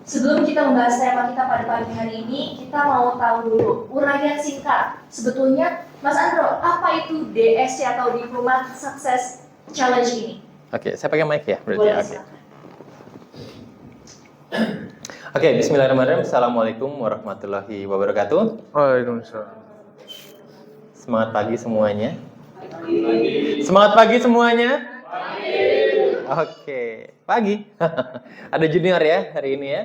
Sebelum kita membahas tema kita pada pagi hari ini, kita mau tahu dulu uraian singkat. Sebetulnya, Mas Andro, apa itu DSC atau Diplomat Success Challenge ini? Oke, saya pakai mic ya berarti. Boleh, Oke. Oke, bismillahirrahmanirrahim. Assalamualaikum warahmatullahi wabarakatuh. Waalaikumsalam. Semangat pagi semuanya. Semangat pagi semuanya. Oke, pagi. Ada junior ya hari ini ya.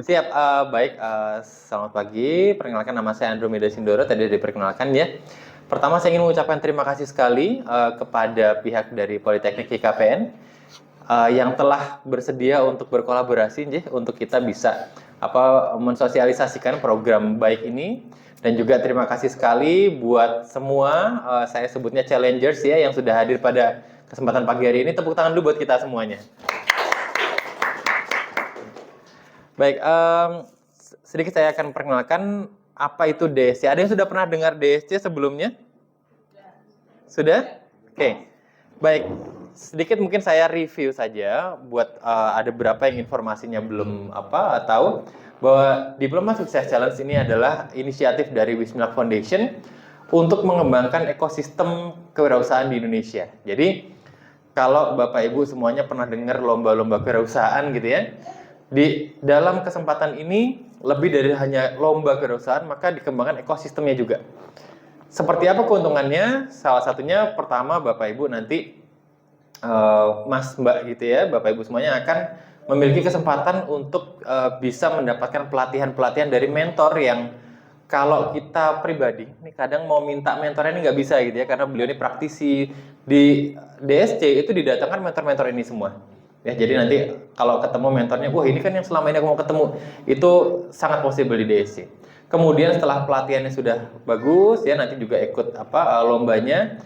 Siap, baik. Selamat pagi. Perkenalkan, nama saya Andromeda Sindoro. Tadi diperkenalkan ya. Pertama saya ingin mengucapkan terima kasih sekali kepada pihak dari Politeknik IKPN yang telah bersedia untuk berkolaborasi untuk kita bisa mensosialisasikan program baik ini. Dan juga terima kasih sekali buat semua, saya sebutnya challengers ya, yang sudah hadir pada kesempatan pagi hari ini. Tepuk tangan dulu buat kita semuanya. Baik, sedikit saya akan perkenalkan apa itu DSC. Ada yang sudah pernah dengar DSC sebelumnya? Sudah? Oke. Baik, sedikit mungkin saya review saja buat ada beberapa yang informasinya belum tahu bahwa Diplomat Success Challenge ini adalah inisiatif dari Wismilk Foundation untuk mengembangkan ekosistem kewirausahaan di Indonesia. Jadi kalau Bapak Ibu semuanya pernah dengar lomba-lomba kewirausahaan gitu ya, di dalam kesempatan ini lebih dari hanya lomba kewirausahaan, maka dikembangkan ekosistemnya juga. Seperti apa keuntungannya? Salah satunya pertama Bapak Ibu nanti Mas Mbak gitu ya, Bapak Ibu semuanya akan memiliki kesempatan untuk bisa mendapatkan pelatihan-pelatihan dari mentor yang kalau kita pribadi, ini kadang mau minta mentornya ini nggak bisa gitu ya, karena beliau ini praktisi. Di DSC itu didatangkan mentor-mentor ini semua. Ya, jadi nanti kalau ketemu mentornya, wah ini kan yang selama ini aku mau ketemu, itu sangat possible di DSC. Kemudian setelah pelatihannya sudah bagus, ya nanti juga ikut lombanya,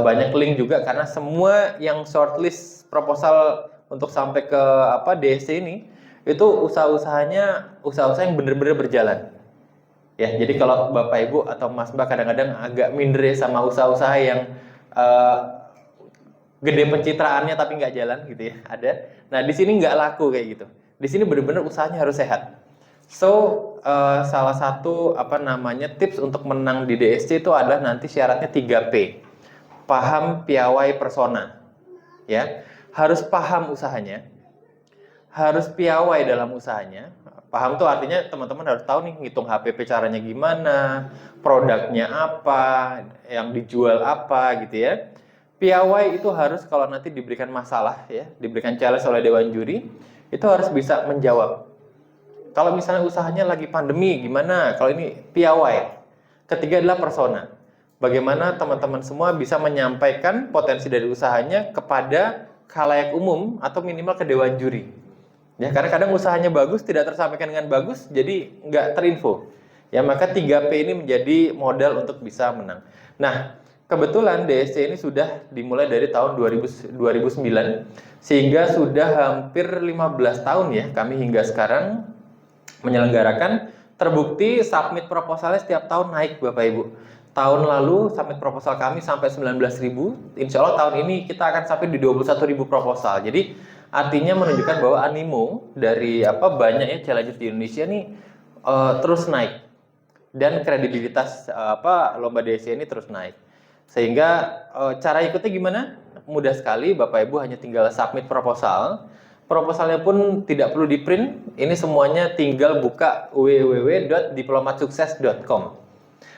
banyak link juga karena semua yang shortlist proposal untuk sampai ke DSC ini itu usaha-usaha yang benar-benar berjalan. Ya, jadi kalau Bapak Ibu atau Mas Mbak kadang-kadang agak minder sama usaha-usaha yang gede pencitraannya tapi nggak jalan gitu ya, ada. Nah di sini nggak laku kayak gitu. Di sini benar-benar usahanya harus sehat. So salah satu tips untuk menang di DSC itu adalah nanti syaratnya 3P. Paham, piawai, persona. Ya. Harus paham usahanya, harus piawai dalam usahanya. Paham tuh artinya teman-teman harus tahu nih ngitung HPP caranya gimana, produknya apa, yang dijual apa gitu ya. Piawai itu harus kalau nanti diberikan masalah ya, diberikan challenge oleh dewan juri, itu harus bisa menjawab. Kalau misalnya usahanya lagi pandemi gimana? Kalau ini piawai. Ketiga adalah persona. Bagaimana teman-teman semua bisa menyampaikan potensi dari usahanya kepada khalayak umum atau minimal ke dewan juri. Ya, karena kadang usahanya bagus tidak tersampaikan dengan bagus, jadi nggak terinfo. Ya, maka 3P ini menjadi modal untuk bisa menang. Nah, kebetulan DSC ini sudah dimulai dari tahun 2009 sehingga sudah hampir 15 tahun ya kami hingga sekarang menyelenggarakan. Terbukti submit proposalnya setiap tahun naik Bapak Ibu. Tahun lalu submit proposal kami sampai 19.000. Insya Allah tahun ini kita akan sampai di 21.000 proposal. Jadi artinya menunjukkan bahwa animo dari banyaknya challengers di Indonesia nih terus naik. Dan kredibilitas lomba DSC ini terus naik. Sehingga cara ikutnya gimana? Mudah sekali, Bapak Ibu hanya tinggal submit proposal. Proposalnya pun tidak perlu di print. Ini semuanya tinggal buka www.diplomatsukses.com.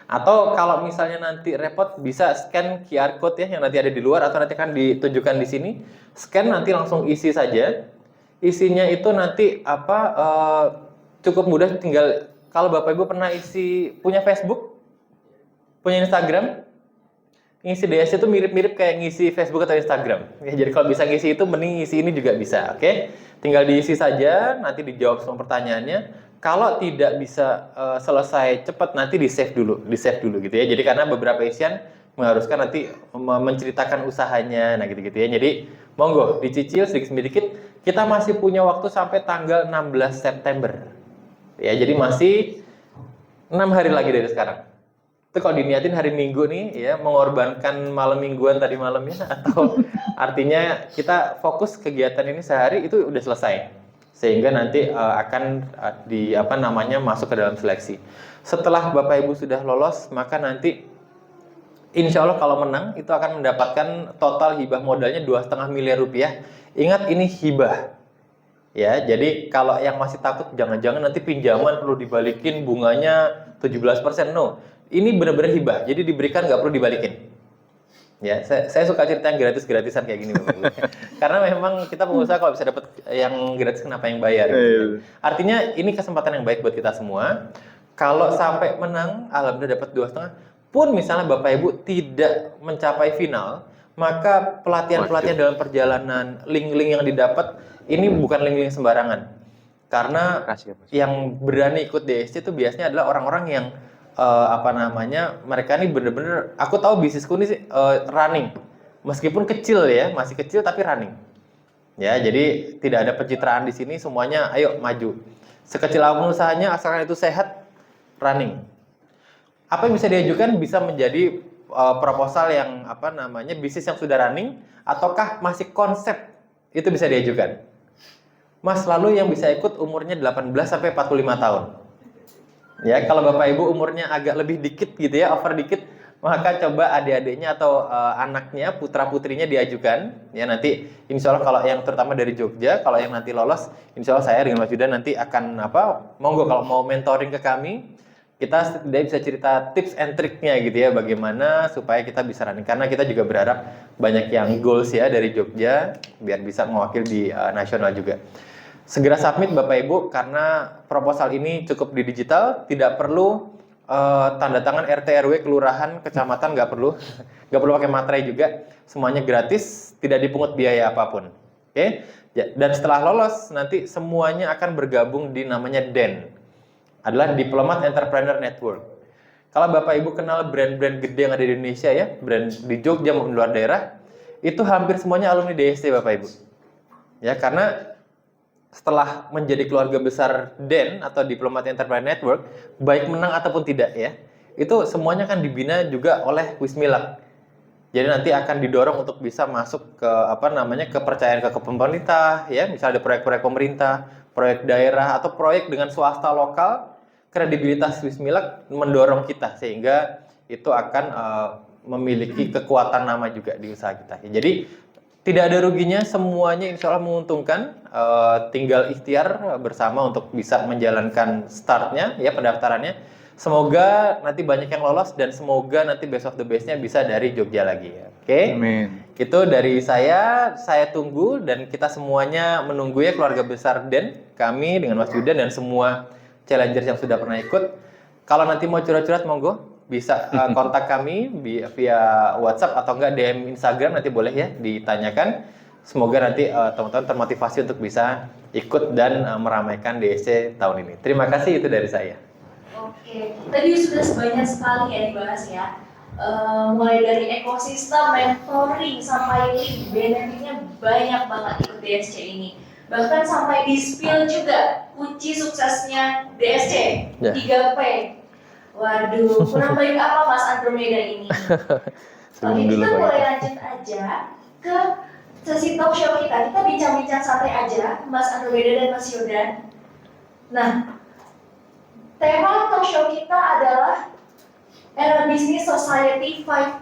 Atau kalau misalnya nanti repot bisa scan QR code ya yang nanti ada di luar atau nanti akan ditunjukkan di sini. Scan nanti langsung isi saja. Isinya itu nanti cukup mudah, tinggal kalau Bapak Ibu pernah punya Facebook, punya Instagram, ngisi DSC itu mirip-mirip kayak ngisi Facebook atau Instagram. Ya, jadi kalau bisa ngisi itu mending ngisi ini juga bisa, oke? Tinggal diisi saja, nanti dijawab semua pertanyaannya. Kalau tidak bisa selesai cepat nanti di save dulu gitu ya. Jadi karena beberapa isian mengharuskan nanti menceritakan usahanya, nah gitu-gitu ya. Jadi monggo dicicil sedikit-sedikit. Kita masih punya waktu sampai tanggal 16 September. Ya, jadi masih 6 hari lagi dari sekarang. Itu kalau diniatin hari Minggu nih ya, mengorbankan malam mingguan tadi malamnya, atau artinya kita fokus kegiatan ini sehari itu udah selesai. sehingga nanti akan masuk ke dalam seleksi. Setelah Bapak Ibu sudah lolos, maka nanti insya Allah kalau menang itu akan mendapatkan total hibah modalnya 2,5 miliar rupiah. Ingat ini hibah. Ya, jadi kalau yang masih takut jangan-jangan nanti pinjaman perlu dibalikin bunganya 17%. No, ini benar-benar hibah. Jadi diberikan nggak perlu dibalikin. Ya, saya suka cerita yang gratis-gratisan kayak gini, Bapak Ibu. Karena memang kita pengusaha kalau bisa dapat yang gratis kenapa yang bayar? Gitu. Artinya ini kesempatan yang baik buat kita semua. Kalau sampai menang, alhamdulillah dapat 2,5. Pun misalnya Bapak Ibu tidak mencapai final, maka pelatihan-pelatihan dalam perjalanan, link-link yang didapat ini bukan link-link sembarangan. Karena yang berani ikut DSC itu biasanya adalah orang-orang yang mereka ini bener-bener, aku tahu bisnisku ini running, meskipun kecil ya, masih kecil tapi running. Ya, jadi tidak ada pencitraan di sini, semuanya ayo maju. Sekecil apapun usahanya, asalkan itu sehat, running. Apa yang bisa diajukan bisa menjadi proposal yang bisnis yang sudah running, ataukah masih konsep, itu bisa diajukan. Mas, lalu yang bisa ikut umurnya 18 sampai 45 tahun. Ya, kalau Bapak Ibu umurnya agak lebih dikit gitu ya, over dikit, maka coba adik-adiknya atau anaknya, putra-putrinya diajukan. Ya, nanti insya Allah kalau yang terutama dari Jogja, kalau yang nanti lolos, insya Allah saya dengan Mas Yuda nanti akan monggo kalau mau mentoring ke kami, kita bisa cerita tips and triknya gitu ya, bagaimana supaya kita bisa running. Karena kita juga berharap banyak yang goals ya dari Jogja, biar bisa mewakili di nasional juga. Segera submit Bapak Ibu, karena proposal ini cukup di digital, tidak perlu tanda tangan RT RW kelurahan kecamatan, nggak perlu pakai materai juga, semuanya gratis, tidak dipungut biaya apapun. Oke? Dan setelah lolos nanti semuanya akan bergabung di namanya DEN, adalah Diplomat Entrepreneur Network. Kalau Bapak Ibu kenal brand-brand gede yang ada di Indonesia ya, brand di Jogja maupun luar daerah, itu hampir semuanya alumni DSC Bapak Ibu. Ya, karena setelah menjadi keluarga besar DEN atau Diplomat Entrepreneur Network, baik menang ataupun tidak ya, itu semuanya akan dibina juga oleh Wismilak. Jadi nanti akan didorong untuk bisa masuk ke kepercayaan ke pemerintah ya, misalnya ada proyek-proyek pemerintah, proyek daerah atau proyek dengan swasta lokal, kredibilitas Wismilak mendorong kita sehingga itu akan memiliki kekuatan nama juga di usaha kita. Jadi tidak ada ruginya, semuanya insya Allah menguntungkan. Tinggal ikhtiar bersama untuk bisa menjalankan startnya, ya pendaftarannya. Semoga nanti banyak yang lolos dan semoga nanti best of the best-nya bisa dari Jogja lagi. Oke? Amin. Itu dari saya tunggu dan kita semuanya menunggu ya, keluarga besar DEN, kami dengan Mas Yuda dan semua challengers yang sudah pernah ikut. Kalau nanti mau curhat-curhat monggo, bisa kontak kami via WhatsApp atau enggak DM Instagram, nanti boleh ya ditanyakan. Semoga nanti teman-teman termotivasi untuk bisa ikut dan meramaikan DSC tahun ini. Terima kasih, itu dari saya. Oke, tadi sudah sebanyak sekali ya dibahas ya. Mulai dari ekosistem, mentoring, sampai link, benefitnya banyak banget ikut DSC ini. Bahkan sampai di spill juga kunci suksesnya DSC, 3P. Waduh, kurang baik apa Mas Andromeda ini? Oke, kita mulai lanjut aja ke sesi talk show kita. Kita bincang-bincang santai aja, Mas Andromeda dan Mas Yodan. Nah, tema talk show kita adalah Era Business Society 5.0.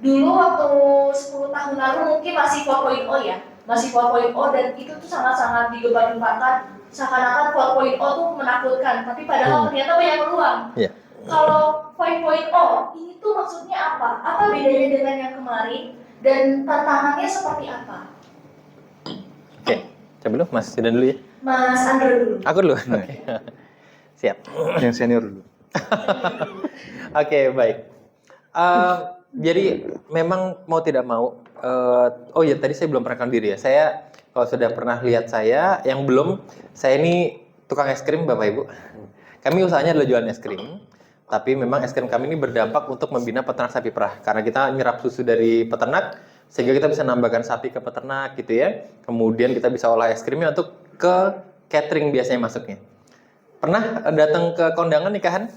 Dulu waktu 10 tahun lalu mungkin masih 4.0 ya, masih 4.0 dan itu tuh sangat-sangat digembar-gembarkan. Seakan-akan 4.0 tuh menakutkan, tapi padahal ternyata banyak peluang. Yeah. Kalau 5.0 ini tuh maksudnya apa? Apa bedanya dengan yang kemarin dan tantangannya seperti apa? Oke, coba dulu Mas Yudan dulu ya. Mas Andro dulu. Aku dulu. Oke. Siap. Yang senior dulu. Oke, baik. Jadi memang mau tidak mau, oh ya tadi saya belum perkenalkan diri ya. Saya kalau sudah pernah lihat saya, yang belum, saya ini tukang es krim Bapak Ibu. Kami usahanya adalah jualan es krim, tapi memang es krim kami ini berdampak untuk membina peternak sapi perah. Karena kita nyerap susu dari peternak, sehingga kita bisa nambahkan sapi ke peternak gitu ya. Kemudian kita bisa olah es krimnya untuk ke catering biasanya masuknya. Pernah datang ke kondangan nikahan?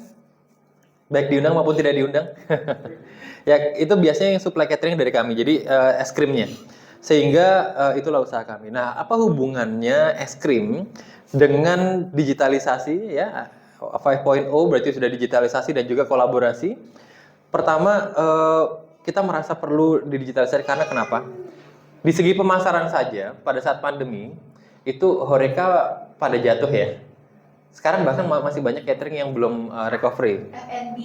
Baik diundang maupun tidak diundang? Ya, itu biasanya yang supply catering dari kami, jadi es krimnya. Sehingga itulah usaha kami. Nah, apa hubungannya es krim dengan digitalisasi ya? 5.0 berarti sudah digitalisasi dan juga kolaborasi. Pertama, kita merasa perlu didigitalisasi karena kenapa? Di segi pemasaran saja, pada saat pandemi, itu Horeca pada jatuh ya. Sekarang bahkan masih banyak catering yang belum recovery. F&B.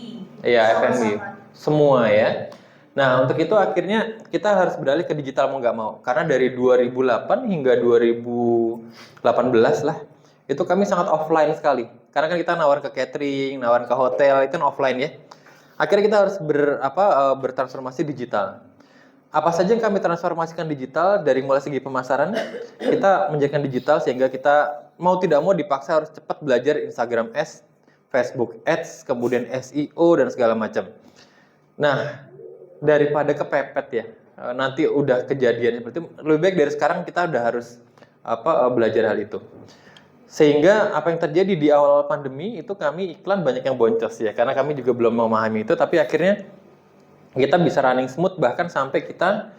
Iya, F&B. Sama-sama. Semua ya. Nah, untuk itu akhirnya kita harus beralih ke digital mau nggak mau. Karena dari 2008 hingga 2018 lah, itu kami sangat offline sekali. Karena kan kita nawar ke catering, nawar ke hotel, itu kan offline ya. Akhirnya kita harus bertransformasi digital. Apa saja yang kami transformasikan digital dari mulai segi pemasaran, kita menjadikan digital sehingga kita mau tidak mau dipaksa harus cepat belajar Instagram Ads, Facebook Ads, kemudian SEO dan segala macam. Nah, daripada kepepet ya, nanti udah kejadian seperti itu, lebih baik dari sekarang kita udah harus belajar hal itu. Sehingga apa yang terjadi di awal pandemi itu kami iklan banyak yang boncos ya, karena kami juga belum memahami itu, tapi akhirnya kita bisa running smooth bahkan sampai kita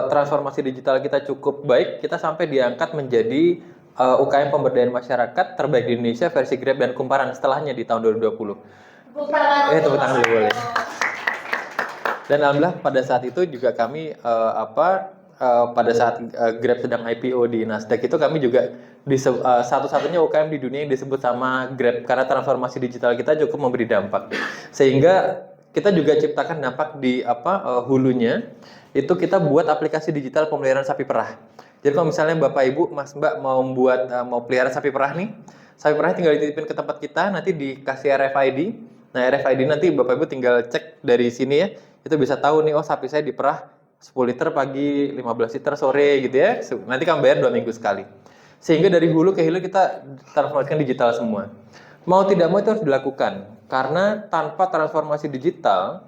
transformasi digital kita cukup baik, kita sampai diangkat menjadi UKM pemberdayaan masyarakat terbaik di Indonesia versi Grab dan Kumparan setelahnya di tahun 2020. Tepuk tangan. Tepuk tangan dulu boleh. Dan alhamdulillah pada saat itu juga kami pada saat Grab sedang IPO di Nasdaq itu kami juga satu-satunya UKM di dunia yang disebut sama Grab karena transformasi digital kita cukup memberi dampak. Sehingga kita juga ciptakan dampak di hulunya, itu kita buat aplikasi digital pemeliharaan sapi perah. Jadi kalau misalnya Bapak Ibu, Mas Mbak mau pelihara sapi perah nih, sapi perah tinggal dititipin ke tempat kita, nanti dikasih RFID. Nah, RFID nanti Bapak Ibu tinggal cek dari sini ya, itu bisa tahu nih, oh sapi saya diperah 10 liter pagi, 15 liter sore gitu ya. Nanti kamu bayar 2 minggu sekali. Sehingga dari hulu ke hilir kita transformasikan digital semua. Mau tidak mau itu harus dilakukan. Karena tanpa transformasi digital,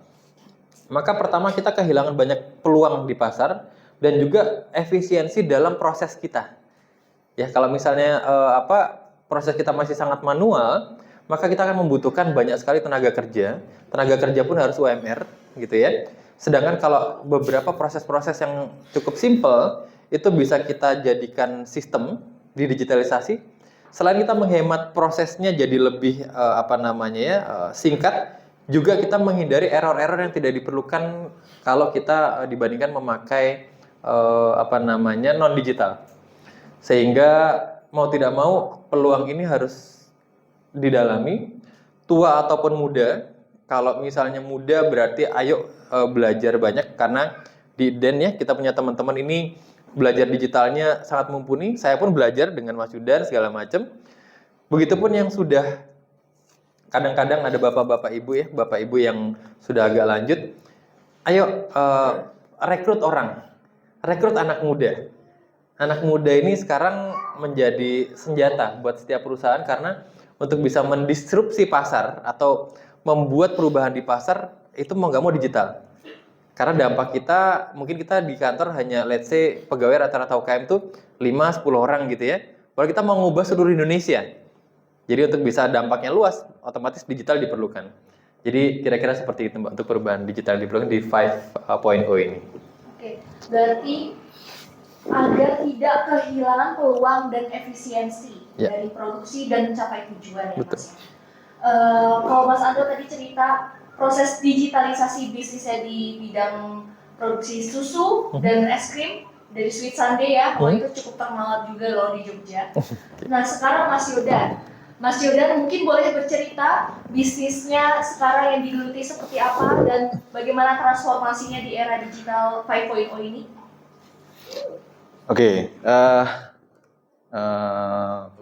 maka pertama kita kehilangan banyak peluang di pasar dan juga efisiensi dalam proses kita. Ya, kalau misalnya proses kita masih sangat manual, maka kita akan membutuhkan banyak sekali tenaga kerja. Tenaga kerja pun harus UMR gitu ya. Sedangkan kalau beberapa proses-proses yang cukup simple itu bisa kita jadikan sistem di digitalisasi. Selain kita menghemat prosesnya jadi lebih singkat, juga kita menghindari error-error yang tidak diperlukan kalau kita dibandingkan memakai non digital. Sehingga mau tidak mau peluang ini harus didalami, tua ataupun muda. Kalau misalnya muda berarti ayo belajar banyak, karena di Den ya kita punya teman-teman ini belajar digitalnya sangat mumpuni. Saya pun belajar dengan Mas Yudan segala macam. Begitupun yang sudah, kadang-kadang ada bapak-bapak ibu ya, bapak ibu yang sudah agak lanjut. Ayo rekrut orang, rekrut anak muda. Anak muda ini sekarang menjadi senjata buat setiap perusahaan karena untuk bisa mendisrupsi pasar atau membuat perubahan di pasar itu mau nggak mau digital. Karena dampak kita, mungkin kita di kantor hanya let's say pegawai rata-rata UKM tuh 5-10 orang gitu ya. Kalau kita mau ngubah seluruh Indonesia. Jadi untuk bisa dampaknya luas, otomatis digital diperlukan. Jadi kira-kira seperti itu Mbak, untuk perubahan digital diperlukan di 5.0 ini. Oke, berarti agar tidak kehilangan peluang dan efisiensi dari produksi dan mencapai tujuan ya Mas. Kalau Mas Andro tadi cerita proses digitalisasi bisnisnya di bidang produksi susu dan es krim dari Sweet Sunday ya, itu cukup terkenal juga loh di Jogja. Nah sekarang Mas Yodan mungkin boleh bercerita bisnisnya sekarang yang digeluti seperti apa dan bagaimana transformasinya di era digital 5.0 ini? Oke,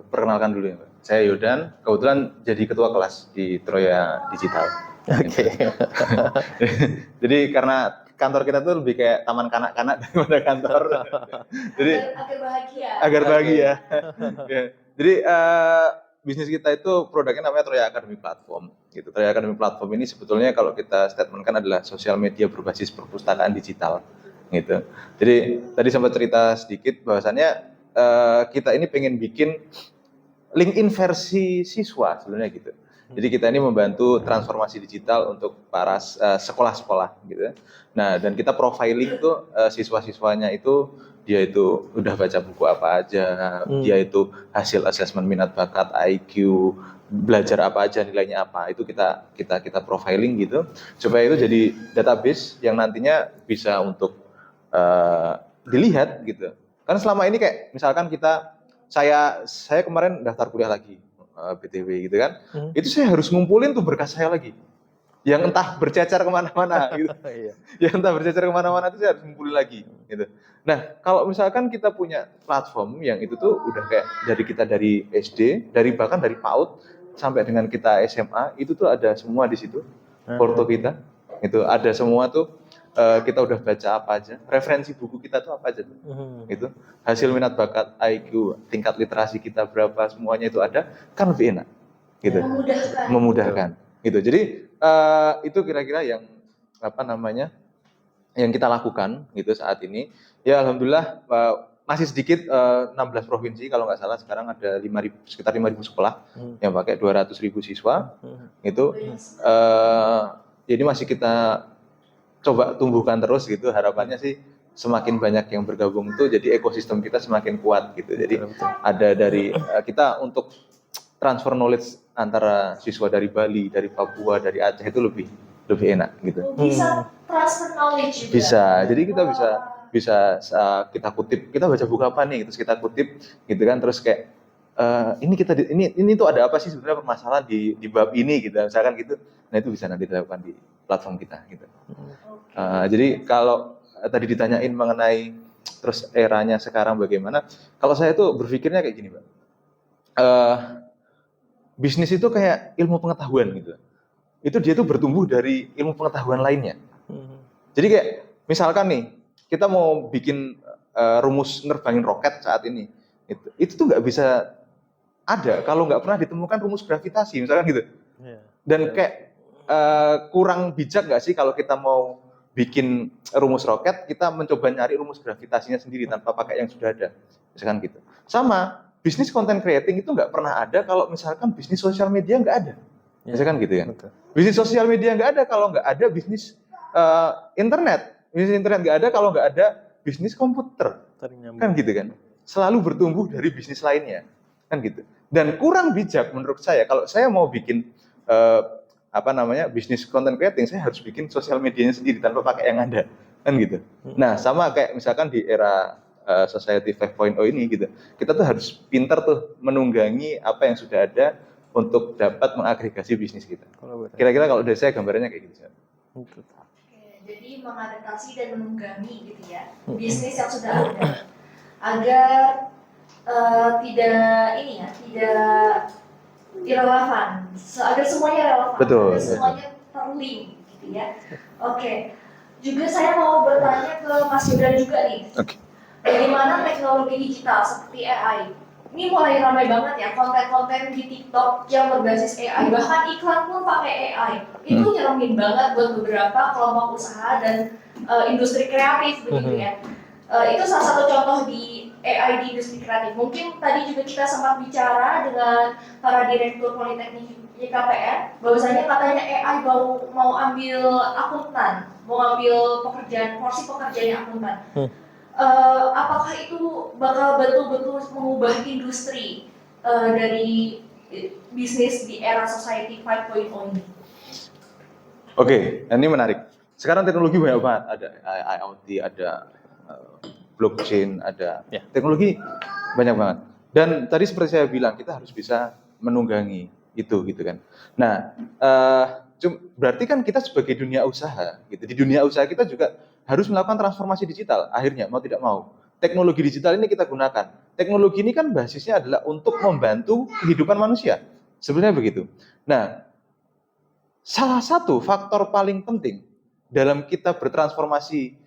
perkenalkan dulu ya Mbak. Saya Yodan, kebetulan jadi ketua kelas di Troya Digital. Oke. Jadi karena kantor kita tuh lebih kayak taman kanak-kanak daripada kantor. Jadi agar bahagia. Ya. Jadi bisnis kita itu produknya namanya Troya Academy Platform. Gitu. Troya Academy Platform ini sebetulnya kalau kita statementkan adalah sosial media berbasis perpustakaan digital. Gitu. Jadi tadi sempat cerita sedikit bahwasannya kita ini pengen bikin LinkedIn versi siswa sebenarnya gitu. Jadi kita ini membantu transformasi digital untuk para sekolah-sekolah gitu. Nah, dan kita profiling tuh siswa-siswanya itu dia itu udah baca buku apa aja, dia itu hasil asesmen minat bakat, IQ, belajar apa aja, nilainya apa. Itu kita profiling gitu supaya itu jadi database yang nantinya bisa untuk dilihat gitu. Karena selama ini kayak misalkan saya kemarin daftar kuliah lagi BTW gitu kan, itu saya harus ngumpulin tuh berkas saya lagi, yang entah bercecer kemana-mana gitu, yang entah bercecer kemana-mana itu saya harus ngumpulin lagi gitu. Nah kalau misalkan kita punya platform yang itu tuh udah kayak dari SD, bahkan dari PAUD sampai dengan kita SMA itu tuh ada semua di situ, porto kita itu ada semua tuh. Kita udah baca apa aja, referensi buku kita tuh apa aja tuh, itu hasil minat bakat, IQ, tingkat literasi kita berapa, semuanya itu ada, kan lebih enak, gitu, memudahkan, gitu. Jadi itu kira-kira yang yang kita lakukan, gitu saat ini. Ya alhamdulillah masih sedikit 16 provinsi kalau nggak salah sekarang ada sekitar 5.000 sekolah yang pakai 200.000 siswa, itu jadi masih kita coba tumbuhkan terus gitu, harapannya sih semakin banyak yang bergabung tuh jadi ekosistem kita semakin kuat gitu. Jadi ada dari kita untuk transfer knowledge antara siswa dari Bali, dari Papua, dari Aceh itu lebih enak gitu. Bisa transfer knowledge juga. Bisa. Jadi kita bisa kita kutip, kita baca buku apa nih, terus kita kutip gitu kan, terus kayak ini tuh ada apa sih sebenarnya permasalahan di bab ini gitu, misalkan gitu. Nah itu bisa nanti dilakukan di platform kita gitu. Jadi kalau tadi ditanyain mengenai terus eranya sekarang bagaimana, kalau saya tuh berpikirnya kayak gini, Pak. Bisnis itu kayak ilmu pengetahuan gitu. Itu dia tuh bertumbuh dari ilmu pengetahuan lainnya. Jadi kayak misalkan nih kita mau bikin rumus nerbangin roket saat ini, itu tuh nggak bisa ada kalau nggak pernah ditemukan rumus gravitasi misalkan gitu. Dan kayak kurang bijak nggak sih kalau kita mau bikin rumus roket, kita mencoba nyari rumus gravitasinya sendiri tanpa pakai yang sudah ada, misalkan gitu. Sama bisnis content creating itu nggak pernah ada kalau misalkan bisnis sosial media nggak ada, misalkan gitu kan. Bisnis sosial media nggak ada kalau nggak ada bisnis internet. Bisnis internet nggak ada kalau nggak ada bisnis komputer, kan gitu kan. Selalu bertumbuh dari bisnis lainnya, kan gitu. Dan kurang bijak menurut saya kalau saya mau bikin bisnis content creating, saya harus bikin sosial medianya sendiri tanpa pakai yang ada, kan gitu. Nah sama kayak misalkan di era society 5.0 ini gitu, kita tuh harus pintar tuh menunggangi apa yang sudah ada untuk dapat mengagregasi bisnis kita. Kira-kira kalau dari saya gambarannya kayak gitu. Oke, jadi mengadaptasi dan menunggangi gitu ya bisnis yang sudah ada agar tidak relevan, agar semuanya relevan, betul, agar semuanya terlink gitu ya. Oke. Juga saya mau bertanya ke Mas Gibran juga nih. Bagaimana teknologi digital seperti AI ini mulai ramai banget ya, konten-konten di TikTok yang berbasis AI, bahkan iklan pun pakai AI. Itu nyeremin banget buat beberapa kelompok usaha dan industri kreatif begitu ya. Itu salah satu contoh di AI di industri kreatif. Mungkin tadi juga kita sempat bicara dengan para direktur Politeknik YKPN, bahwasanya katanya AI mau ambil akuntan, mau ambil porsi pekerjaan akuntan. Apakah itu bakal betul-betul mengubah industri dari bisnis di era society 5.0 ini? Oke, ini menarik. Sekarang teknologi banyak banget, ada IoT, ada blockchain, ada teknologi banyak banget. Dan tadi seperti saya bilang, kita harus bisa menunggangi itu gitu kan. Nah, berarti kan kita sebagai dunia usaha gitu. Di dunia usaha kita juga harus melakukan transformasi digital. Akhirnya mau tidak mau, teknologi digital ini kita gunakan. Teknologi ini kan basisnya adalah untuk membantu kehidupan manusia. Sebenarnya begitu. Nah, salah satu faktor paling penting dalam kita bertransformasi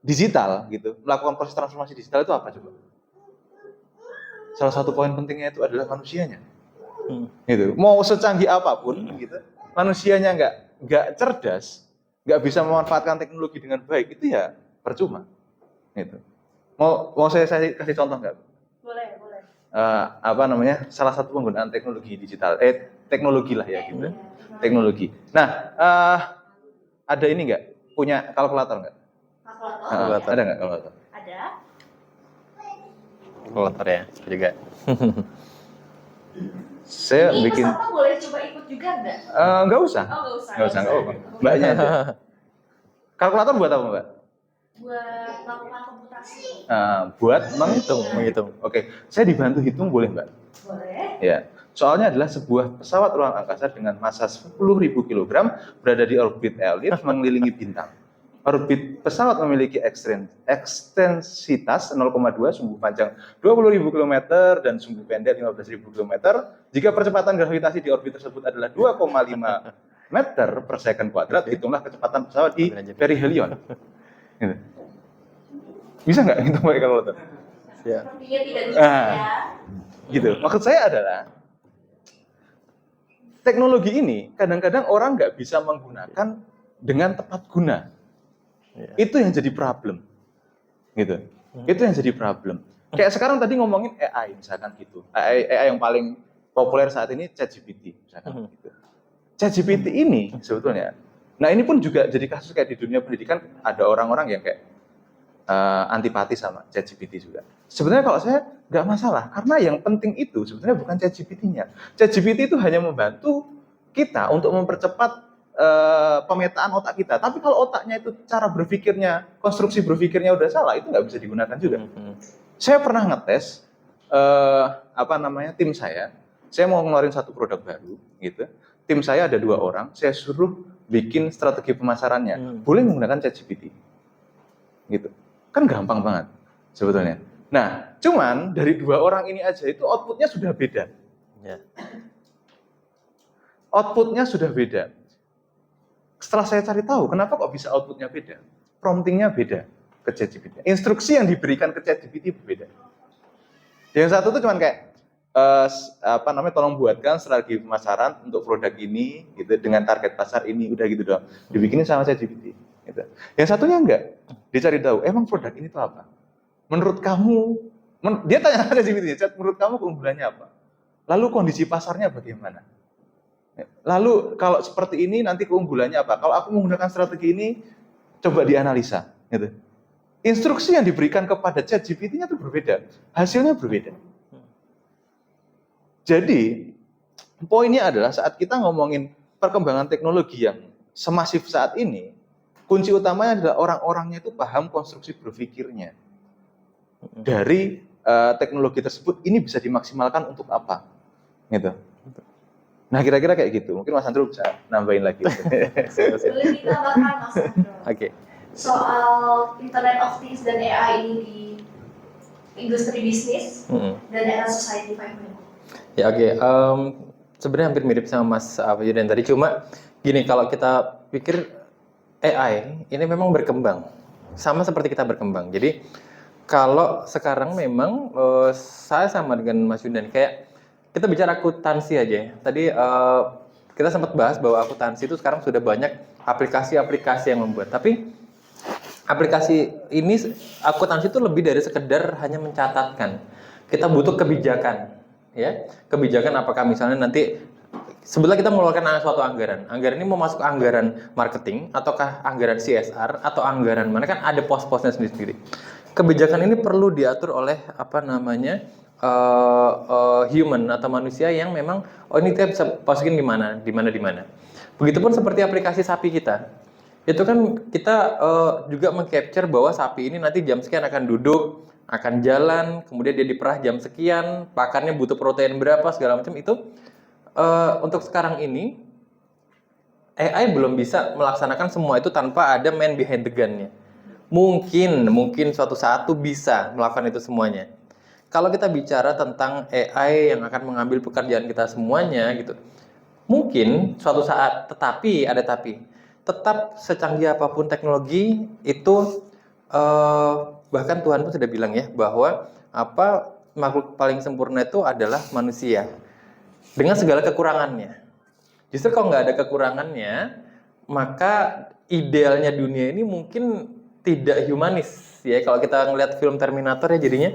digital gitu, melakukan proses transformasi digital itu apa coba? Salah satu poin pentingnya itu adalah manusianya. Gitu. Mau secanggih apapun gitu, manusianya nggak cerdas, nggak bisa memanfaatkan teknologi dengan baik, itu ya percuma. Gitu. Mau saya kasih contoh nggak? Boleh. apa namanya, salah satu penggunaan teknologi digital, teknologi lah ya gitu, teknologi. Nah, ada ini nggak? Punya kalkulator nggak? Kalkulator? Ada nggak kalkulator? Ada. Kalkulator ya juga. Saya Ini bikin. peserta boleh coba ikut juga nggak? Nggak usah. Oh, nggak usah. Nggak usah, nggak apa-apa. Mbaknya aja. Kalkulator buat apa, Mbak? Buat melakukan komputasi. Buat Menghitung. Oke, saya dibantu hitung boleh, Mbak? Boleh. Ya. Soalnya adalah sebuah pesawat ruang angkasa dengan massa 10.000 kg berada di orbit elip mengelilingi bintang. Orbit pesawat memiliki ekstensitas 0,2, sumbu panjang 20.000 km dan sumbu pendek 15.000 km. Jika percepatan gravitasi di orbit tersebut adalah 2,5 meter per second kuadrat, hitunglah kecepatan pesawat di perihelion. Gitu. Bisa nggak hitung pakai kalkulator? Ya. Sepertinya tidak bisa ya. Gitu. Maksud saya adalah teknologi ini kadang-kadang orang nggak bisa menggunakan dengan tepat guna. Ya. Itu yang jadi problem, gitu. Itu yang jadi problem. Kayak sekarang tadi ngomongin AI misalkan gitu. AI yang paling populer saat ini ChatGPT misalkan gitu. ChatGPT ini sebetulnya, nah ini pun juga jadi kasus kayak di dunia pendidikan, ada orang-orang yang kayak antipati sama ChatGPT juga. Sebenarnya kalau saya nggak masalah, karena yang penting itu sebetulnya bukan ChatGPT-nya. ChatGPT itu hanya membantu kita untuk mempercepat pemetaan otak kita. Tapi kalau otaknya itu cara berpikirnya, konstruksi berpikirnya udah salah, itu nggak bisa digunakan juga. Saya pernah ngetes tim saya mau ngeluarin satu produk baru, gitu. Tim saya ada 2 orang, saya suruh bikin strategi pemasarannya. Boleh menggunakan ChatGPT, gitu. Kan gampang banget sebetulnya. Nah, cuman dari 2 orang ini aja itu outputnya sudah beda. Ya. Outputnya sudah beda. Setelah saya cari tahu, kenapa kok bisa outputnya beda? Promptingnya beda ke ChatGPT. Instruksi yang diberikan ke ChatGPT berbeda. Yang satu itu cuman kayak tolong buatkan strategi pemasaran untuk produk ini, gitu, dengan target pasar ini, udah gitu doang. Dibikinin sama ChatGPT. Gitu. Yang satunya enggak. Dicari tahu, emang produk ini itu apa? Menurut kamu, dia tanya aja ChatGPT, menurut kamu keunggulannya apa? Lalu kondisi pasarnya bagaimana? Lalu kalau seperti ini nanti keunggulannya apa? Kalau aku menggunakan strategi ini, coba dianalisa. Gitu. Instruksi yang diberikan kepada ChatGPT-nya itu berbeda, hasilnya berbeda. Jadi poinnya adalah saat kita ngomongin perkembangan teknologi yang semasif saat ini, kunci utamanya adalah orang-orangnya itu paham konstruksi berpikirnya. Dari teknologi tersebut ini bisa dimaksimalkan untuk apa? Gitu. Nah, kira-kira kayak gitu. Mungkin Mas Andrew bisa nambahin lagi. Boleh ditambahkan, Mas Andro. Oke. Soal Internet of Things dan AI ini di industri bisnis dan era society 5.0. Ya oke. Sebenarnya hampir mirip sama Mas Yudan tadi. Cuma gini, kalau kita pikir AI ini memang berkembang. Sama seperti kita berkembang. Jadi kalau sekarang memang saya sama dengan Mas Yudan, kayak kita bicara akuntansi aja ya. Tadi kita sempat bahas bahwa akuntansi itu sekarang sudah banyak aplikasi-aplikasi yang membuat. Tapi aplikasi ini, akuntansi itu lebih dari sekedar hanya mencatatkan. Kita butuh kebijakan, ya. Kebijakan apakah misalnya nanti sebelum kita mengeluarkan suatu anggaran ini mau masuk anggaran marketing, ataukah anggaran CSR, atau anggaran mana, kan ada pos-posnya sendiri-sendiri. Kebijakan ini perlu diatur oleh human atau manusia yang memang ini kita bisa masukin di mana. Begitupun seperti aplikasi sapi kita. Itu kan kita juga meng-capture bahwa sapi ini nanti jam sekian akan duduk, akan jalan, kemudian dia diperah jam sekian, pakannya butuh protein berapa, segala macam itu. Untuk sekarang ini AI belum bisa melaksanakan semua itu tanpa ada man behind the gun-nya. Mungkin suatu saat tuh bisa melakukan itu semuanya. Kalau kita bicara tentang AI yang akan mengambil pekerjaan kita semuanya gitu, mungkin suatu saat, tetapi ada tapi. Tetap secanggih apapun teknologi itu, bahkan Tuhan pun sudah bilang ya bahwa makhluk paling sempurna itu adalah manusia dengan segala kekurangannya. Justru kalau nggak ada kekurangannya, maka idealnya dunia ini mungkin tidak humanis ya. Kalau kita ngelihat film Terminator ya, jadinya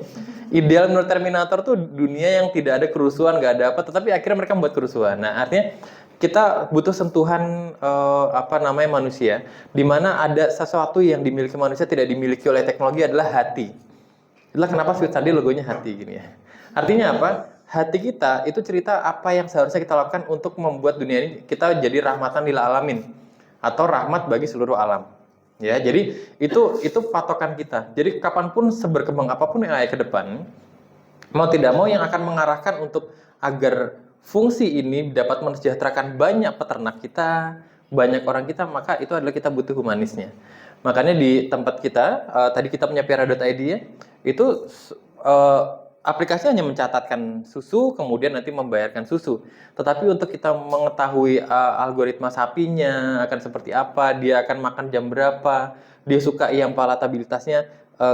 Ideal menurut Terminator tuh dunia yang tidak ada kerusuhan, nggak ada apa, tetapi akhirnya mereka membuat kerusuhan. Nah, artinya kita butuh sentuhan manusia, di mana ada sesuatu yang dimiliki manusia tidak dimiliki oleh teknologi adalah hati. Itulah kenapa Sweet tadi logonya hati gini ya. Artinya apa? Hati kita itu cerita apa yang seharusnya kita lakukan untuk membuat dunia ini kita jadi rahmatan lil alamin atau rahmat bagi seluruh alam. Ya, jadi itu patokan kita. Jadi kapanpun seberkembang apapun AI ke depan, mau tidak mau yang akan mengarahkan untuk agar fungsi ini dapat mensejahterakan banyak peternak kita, banyak orang kita, maka itu adalah kita butuh humanisnya. Makanya di tempat kita, tadi kita punya Piara.id ya, itu aplikasi hanya mencatatkan susu, kemudian nanti membayarkan susu. Tetapi untuk kita mengetahui algoritma sapinya akan seperti apa, dia akan makan jam berapa, dia suka yang palatabilitasnya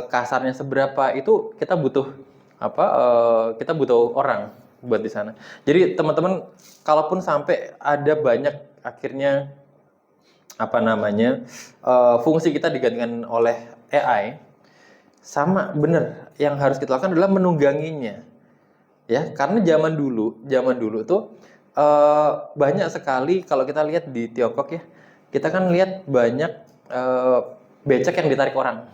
kasarnya seberapa, itu kita butuh kita butuh orang buat di sana. Jadi teman-teman, kalaupun sampai ada banyak akhirnya fungsi kita digantikan oleh AI, sama bener yang harus kita lakukan adalah menungganginya, ya, karena zaman dulu tuh banyak sekali kalau kita lihat di Tiongkok ya, kita kan lihat banyak becak yang ditarik orang.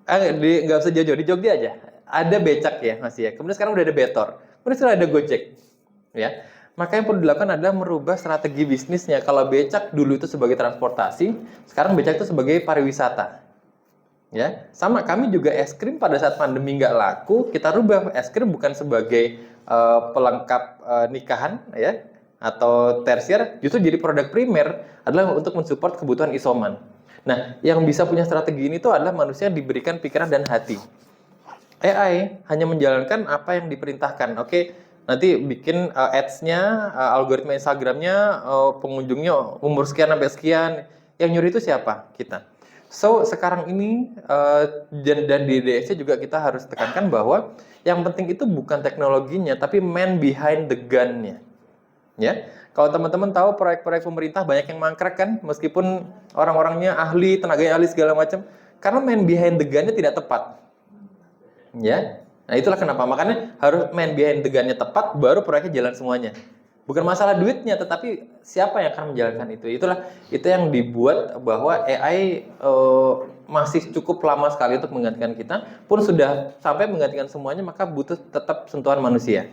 Nggak usah jauh-jauh, di Jogja aja ada becak ya masih ya. Kemudian sekarang udah ada Betor, kemudian sekarang ada Gojek, ya. Maka yang perlu dilakukan adalah merubah strategi bisnisnya. Kalau becak dulu itu sebagai transportasi, sekarang becak itu sebagai pariwisata. Ya, sama kami juga es krim pada saat pandemi nggak laku, kita rubah es krim bukan sebagai pelengkap nikahan ya atau tersier, justru jadi produk primer adalah untuk mensupport kebutuhan isoman. Nah, yang bisa punya strategi ini tuh adalah manusia yang diberikan pikiran dan hati. AI hanya menjalankan apa yang diperintahkan. Oke, nanti bikin ads-nya, algoritma Instagram-nya, pengunjungnya umur sekian sampai sekian. Yang nyuri itu siapa? Kita. So, sekarang ini dan di DSC juga kita harus tekankan bahwa yang penting itu bukan teknologinya, tapi man behind the gun-nya. Ya, kalau teman-teman tahu proyek-proyek pemerintah banyak yang mangkrak kan, meskipun orang-orangnya ahli, tenaganya ahli segala macam, karena man behind the gun-nya tidak tepat. Ya, nah itulah kenapa makanya harus man behind the gun-nya tepat, baru proyeknya jalan semuanya. Bukan masalah duitnya, tetapi siapa yang akan menjalankan itu. Itu yang dibuat bahwa AI masih cukup lama sekali untuk menggantikan kita. Pun sudah sampai menggantikan semuanya, maka butuh tetap sentuhan manusia.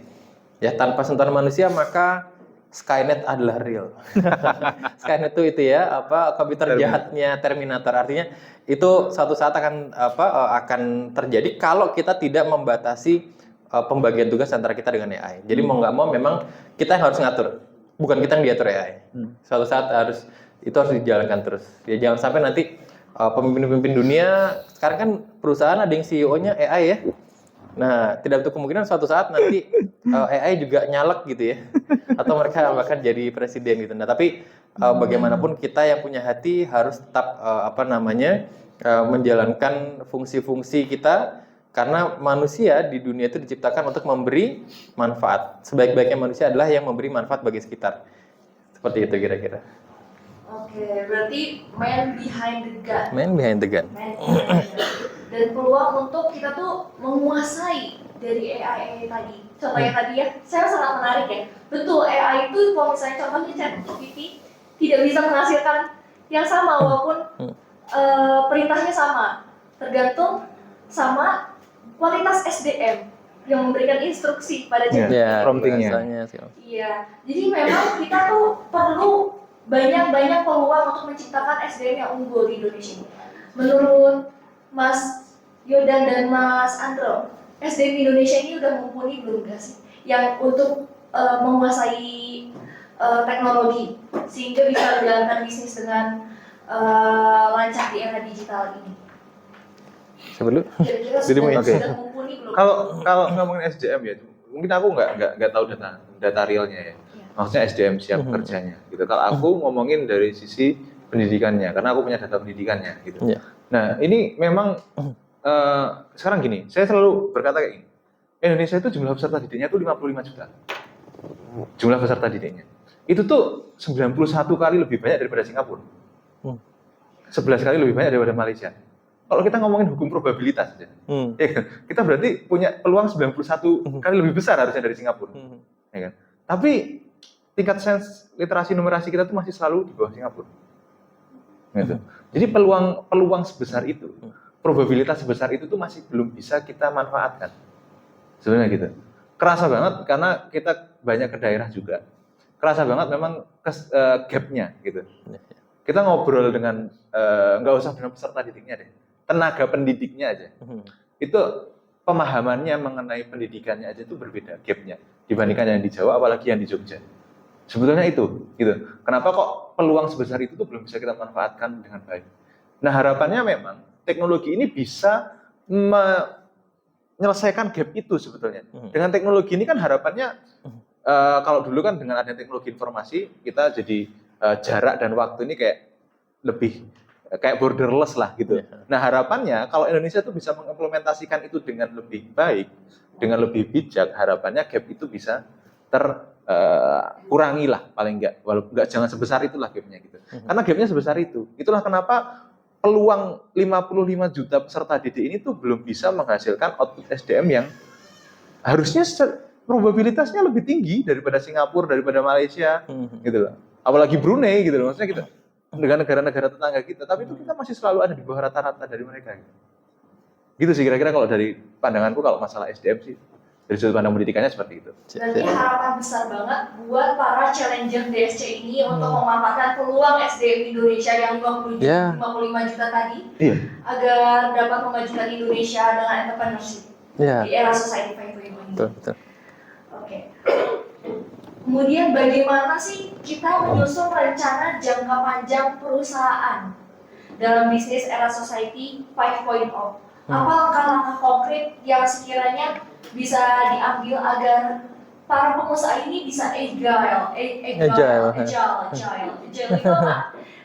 Ya, tanpa sentuhan manusia maka Skynet adalah real. Skynet itu ya komputer jahatnya Terminator. Artinya itu suatu saat akan terjadi kalau kita tidak membatasi pembagian tugas antara kita dengan AI. Jadi mau nggak mau memang kita yang harus ngatur, bukan kita yang diatur AI. Suatu saat harus dijalankan terus. Ya jangan sampai nanti pemimpin-pemimpin dunia sekarang kan perusahaan ada yang CEO-nya AI ya. Nah, tidak untuk kemungkinan suatu saat nanti AI juga nyalek gitu ya. Atau mereka bahkan jadi presiden gitu. Nah, tapi bagaimanapun kita yang punya hati harus tetap menjalankan fungsi-fungsi kita. Karena manusia di dunia itu diciptakan untuk memberi manfaat. Sebaik-baiknya manusia adalah yang memberi manfaat bagi sekitar. Seperti itu kira-kira. Oke, berarti man behind the gun. Man behind the gun. Dan peluang untuk kita tuh menguasai dari AI tadi. Contohnya tadi ya, saya sangat menarik ya. Betul, AI itu kalau misalnya contohnya ChatGPT tidak bisa menghasilkan yang sama walaupun perintahnya sama. Tergantung sama kualitas SDM yang memberikan instruksi pada ChatGPT. Promptingnya. Iya, jadi memang kita tuh perlu banyak peluang untuk menciptakan SDM yang unggul di Indonesia. Menurut Mas Yodan dan Mas Andro, SDM Indonesia ini udah mumpuni belum nggak sih? Yang untuk menguasai teknologi sehingga bisa menjalankan bisnis dengan lancar di era digital ini. Sebelum Kira-kira sudah mumpuni belum? Kalau ngomongin SDM ya, mungkin aku nggak tahu data realnya ya. Maksudnya SDM siap kerjanya gitu. Kalau aku ngomongin dari sisi pendidikannya, karena aku punya data pendidikannya gitu. Nah, ini memang sekarang gini, saya selalu berkata kayak gini. Indonesia itu jumlah peserta didiknya itu 55 juta. Jumlah peserta didiknya. Itu tuh 91 kali lebih banyak daripada Singapura. 11 kali lebih banyak daripada Malaysia. Kalau kita ngomongin hukum probabilitas aja, ya kan? Kita berarti punya peluang 91 kali lebih besar harusnya dari Singapura. Ya kan? Tapi tingkat sains literasi numerasi kita tuh masih selalu di bawah Singapura. Gitu. Jadi peluang sebesar itu, probabilitas sebesar itu tuh masih belum bisa kita manfaatkan. Sebenarnya gitu. Kerasa banget karena kita banyak ke daerah juga. Kerasa banget memang gap-nya gitu. Kita ngobrol dengan nggak usah dengan peserta didiknya deh, tenaga pendidiknya aja. Itu pemahamannya mengenai pendidikannya aja itu berbeda gap-nya dibandingkan yang di Jawa apalagi yang di Jogja. Sebetulnya itu gitu. Kenapa kok peluang sebesar itu tuh belum bisa kita manfaatkan dengan baik? Nah, harapannya memang teknologi ini bisa menyelesaikan gap itu sebetulnya. Dengan teknologi ini kan harapannya kalau dulu kan dengan adanya teknologi informasi kita jadi jarak dan waktu ini kayak lebih kayak borderless lah gitu. Nah, harapannya kalau Indonesia tuh bisa mengimplementasikan itu dengan lebih baik, dengan lebih bijak, harapannya gap itu bisa kurangi lah paling enggak, walaupun enggak jangan sebesar itulah gapnya gitu. Karena gapnya sebesar itu. Itulah kenapa peluang 55 juta peserta didik ini tuh belum bisa menghasilkan output SDM yang harusnya probabilitasnya lebih tinggi daripada Singapura, daripada Malaysia gitu loh. Apalagi Brunei gitu loh, maksudnya gitu. Dengan negara-negara tetangga kita, tapi itu kita masih selalu ada di bawah rata-rata dari mereka gitu. Gitu sih kira-kira kalau dari pandanganku kalau masalah SDM sih. Dari sudut pandang pendidikannya seperti itu. Berarti harapan besar banget buat para challenger DSC ini untuk memanfaatkan peluang SDM Indonesia yang 55 juta tadi agar dapat memajukan Indonesia dengan entrepreneurship di era society 5.0 ini. Oke. Kemudian bagaimana sih kita menyusun rencana jangka panjang perusahaan dalam bisnis era society 5.0? Apa langkah-langkah konkret yang sekiranya bisa diambil agar para pengusaha ini bisa agile itu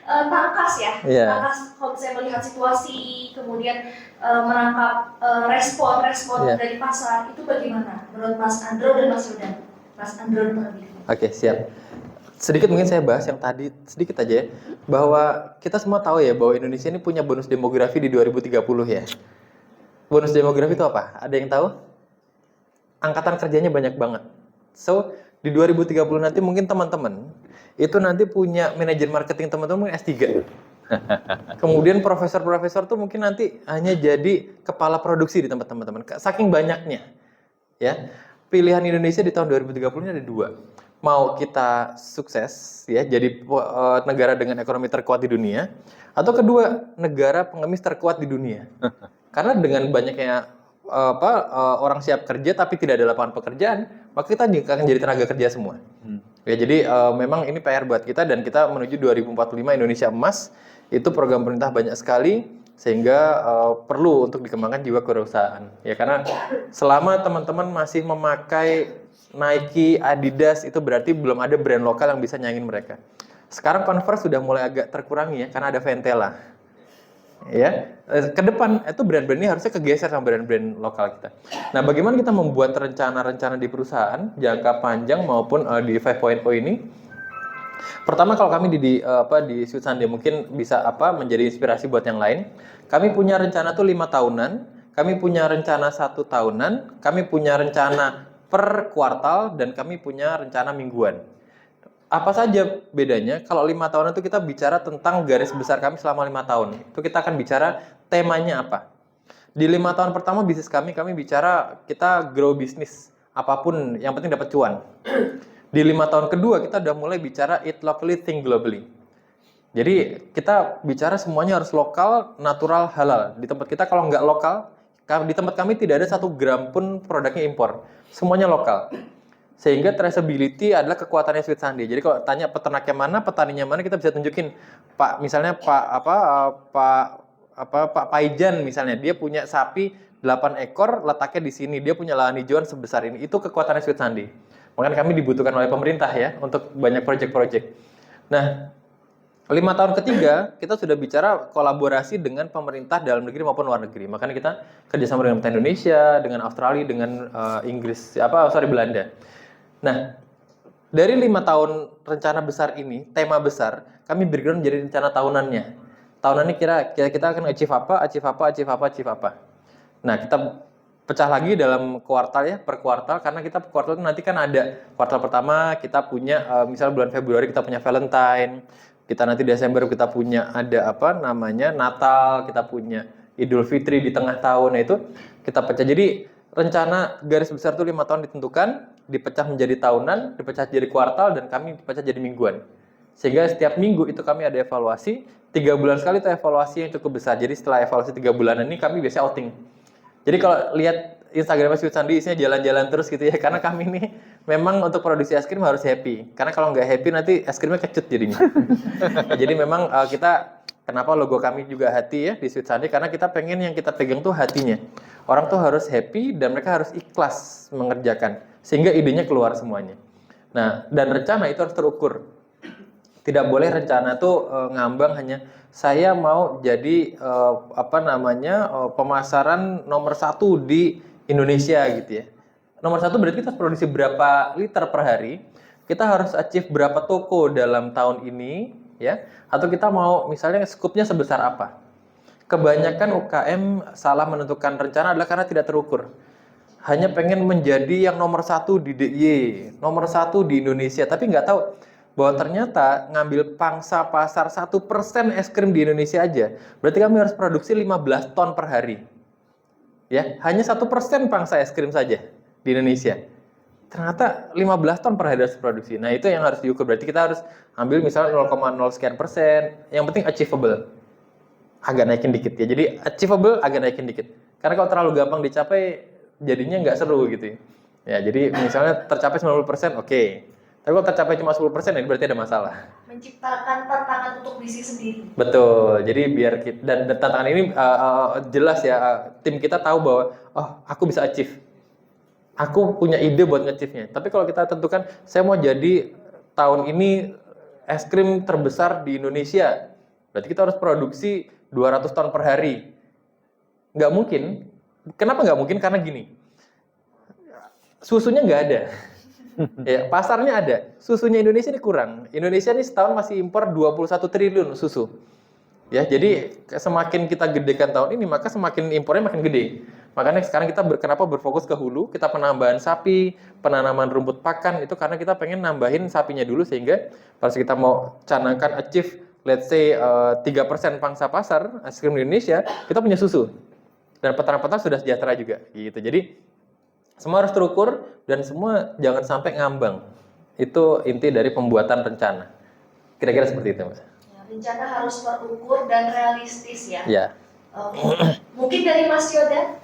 tangkas ya, tangkas kalau saya melihat situasi, kemudian menangkap respon dari pasar, itu bagaimana menurut Mas Andro dan Mas Yudan? Mas Andro terlebih. Oke, siap. Sedikit mungkin saya bahas yang tadi sedikit aja ya, bahwa kita semua tahu ya bahwa Indonesia ini punya bonus demografi di 2030 ya. Bonus demografi itu apa? Ada yang tahu? Angkatan kerjanya banyak banget. So, di 2030 nanti mungkin teman-teman itu nanti punya manajer marketing teman-teman S3. Kemudian profesor-profesor tuh mungkin nanti hanya jadi kepala produksi di tempat teman-teman. Saking banyaknya. Ya. Pilihan Indonesia di tahun 2030 ini ada dua. Mau kita sukses ya, jadi negara dengan ekonomi terkuat di dunia, atau kedua, negara pengemis terkuat di dunia. Karena dengan banyaknya orang siap kerja tapi tidak ada lapangan pekerjaan, maka kita juga akan jadi tenaga kerja semua. Ya, jadi memang ini PR buat kita dan kita menuju 2045 Indonesia Emas. Itu program pemerintah banyak sekali sehingga perlu untuk dikembangkan jiwa kewirausahaan. Ya, karena selama teman-teman masih memakai Nike, Adidas, itu berarti belum ada brand lokal yang bisa nyaingin mereka. Sekarang Converse sudah mulai agak terkurangi ya karena ada Ventela. Ya, ke depan itu brand-brand ini harusnya kegeser sama brand-brand lokal kita. Nah, bagaimana kita membuat rencana-rencana di perusahaan jangka panjang maupun di 5.0 ini? Pertama, kalau kami di Sweet Sunday mungkin bisa menjadi inspirasi buat yang lain. Kami punya rencana tuh 5 tahunan, kami punya rencana 1 tahunan, kami punya rencana per kuartal dan kami punya rencana mingguan. Apa saja bedanya? Kalau 5 tahunan itu kita bicara tentang garis besar kami selama 5 tahun. Itu kita akan bicara temanya apa. Di 5 tahun pertama bisnis kami bicara kita grow bisnis. Apapun, yang penting dapat cuan. Di 5 tahun kedua kita udah mulai bicara eat locally, think globally. Jadi kita bicara semuanya harus lokal, natural, halal. Di tempat kita kalau nggak lokal, di tempat kami tidak ada 1 gram pun produknya impor. Semuanya lokal. Sehingga traceability adalah kekuatannya Sweet Sunday. Jadi kalau tanya peternaknya mana, petaninya mana, kita bisa tunjukin. Pak, misalnya Pak Paijan misalnya, dia punya sapi 8 ekor, letaknya di sini. Dia punya lahan hijauan sebesar ini. Itu kekuatannya Sweet Sunday. Makanya kami dibutuhkan oleh pemerintah ya untuk banyak proyek-proyek. Nah, 5 tahun ketiga kita sudah bicara kolaborasi dengan pemerintah dalam negeri maupun luar negeri. Makanya kita kerjasama dengan pemerintah Indonesia, dengan Australia, dengan Belanda. Nah, dari 5 tahun rencana besar ini, tema besar, kami breakdown menjadi rencana tahunannya. tahunan ini kira kita akan achieve apa. Nah, kita pecah lagi dalam kuartal ya, per kuartal, karena kita per kuartal itu nanti kan ada kuartal pertama kita punya misalnya bulan Februari kita punya Valentine, kita nanti Desember kita punya ada apa namanya Natal, kita punya Idul Fitri di tengah tahun. Nah, itu kita pecah. Jadi rencana garis besar itu 5 tahun ditentukan, dipecah menjadi tahunan, dipecah jadi kuartal, dan kami dipecah jadi mingguan. Sehingga setiap minggu itu kami ada evaluasi, 3 bulan sekali itu evaluasi yang cukup besar. Jadi setelah evaluasi 3 bulan ini kami biasanya outing. Jadi kalau lihat Instagram Sweet Sandy isinya jalan-jalan terus gitu ya, karena kami ini memang untuk produksi es krim harus happy. Karena kalau nggak happy nanti es krimnya kecut jadinya. Jadi memang kita, kenapa logo kami juga hati ya di Sweet Sandy, karena kita pengen yang kita pegang tuh hatinya. Orang tuh harus happy dan mereka harus ikhlas mengerjakan, sehingga idenya keluar semuanya. Nah, dan rencana itu harus terukur. Tidak boleh rencana tuh ngambang hanya saya mau jadi pemasaran nomor 1 di Indonesia gitu ya. Nomor 1 berarti kita produksi berapa liter per hari, kita harus achieve berapa toko dalam tahun ini ya, atau kita mau misalnya skupnya sebesar apa. Kebanyakan UKM salah menentukan rencana adalah karena tidak terukur. Hanya pengen menjadi yang nomor 1 di DIY, nomor 1 di Indonesia, tapi nggak tahu bahwa ternyata ngambil pangsa pasar 1% es krim di Indonesia aja, berarti kami harus produksi 15 ton per hari. Ya, hanya 1% pangsa es krim saja di Indonesia. Ternyata 15 ton per hari harus produksi. Nah, itu yang harus diukur. Berarti kita harus ambil misalnya 0,0 sekian persen. Yang penting achievable. Agak naikin dikit ya. Jadi achievable agak naikin dikit. Karena kalau terlalu gampang dicapai, jadinya nggak seru gitu ya. Ya, jadi misalnya tercapai 90%, oke. Tapi kalau tercapai cuma 10%, ini berarti ada masalah. Menciptakan tantangan untuk diri sendiri. Betul. Jadi biar kita, dan tantangan ini jelas ya, tim kita tahu bahwa aku bisa achieve. Aku punya ide buat nge-achieve-nya. Tapi kalau kita tentukan saya mau jadi tahun ini es krim terbesar di Indonesia, berarti kita harus produksi 200 ton per hari. Nggak mungkin. Kenapa nggak mungkin? Karena gini, susunya nggak ada. Ya, pasarnya ada. Susunya Indonesia ini kurang. Indonesia ini setahun masih impor 21 triliun susu. Ya, jadi semakin kita gedekan tahun ini, maka semakin impornya makin gede. Makanya sekarang kita kenapa berfokus ke hulu, kita penambahan sapi, penanaman rumput pakan, itu karena kita pengen nambahin sapinya dulu, sehingga pas kita mau canangkan achieve, let's say 3% pangsa pasar es krim di Indonesia, kita punya susu. Dan peternak-peternak sudah sejahtera juga. Gitu. Jadi semua harus terukur dan semua jangan sampai ngambang. Itu inti dari pembuatan rencana. Kira-kira seperti itu, Mas. Ya, rencana harus terukur dan realistis ya. Ya. Mungkin dari Mas Yoda?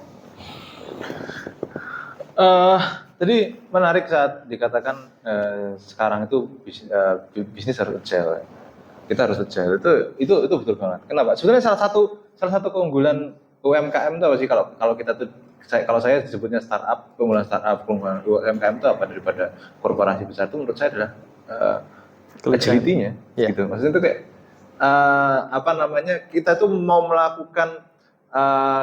Tadi menarik saat dikatakan sekarang itu bisnis harus agile. Kita harus agile. Itu betul banget. Kenapa? Sebenarnya salah satu keunggulan UMKM itu apa sih, kalau saya disebutnya startup, keunggulan UMKM itu apa daripada korporasi besar, itu menurut saya adalah agility-nya, gitu. Maksudnya itu kayak kita tuh mau melakukan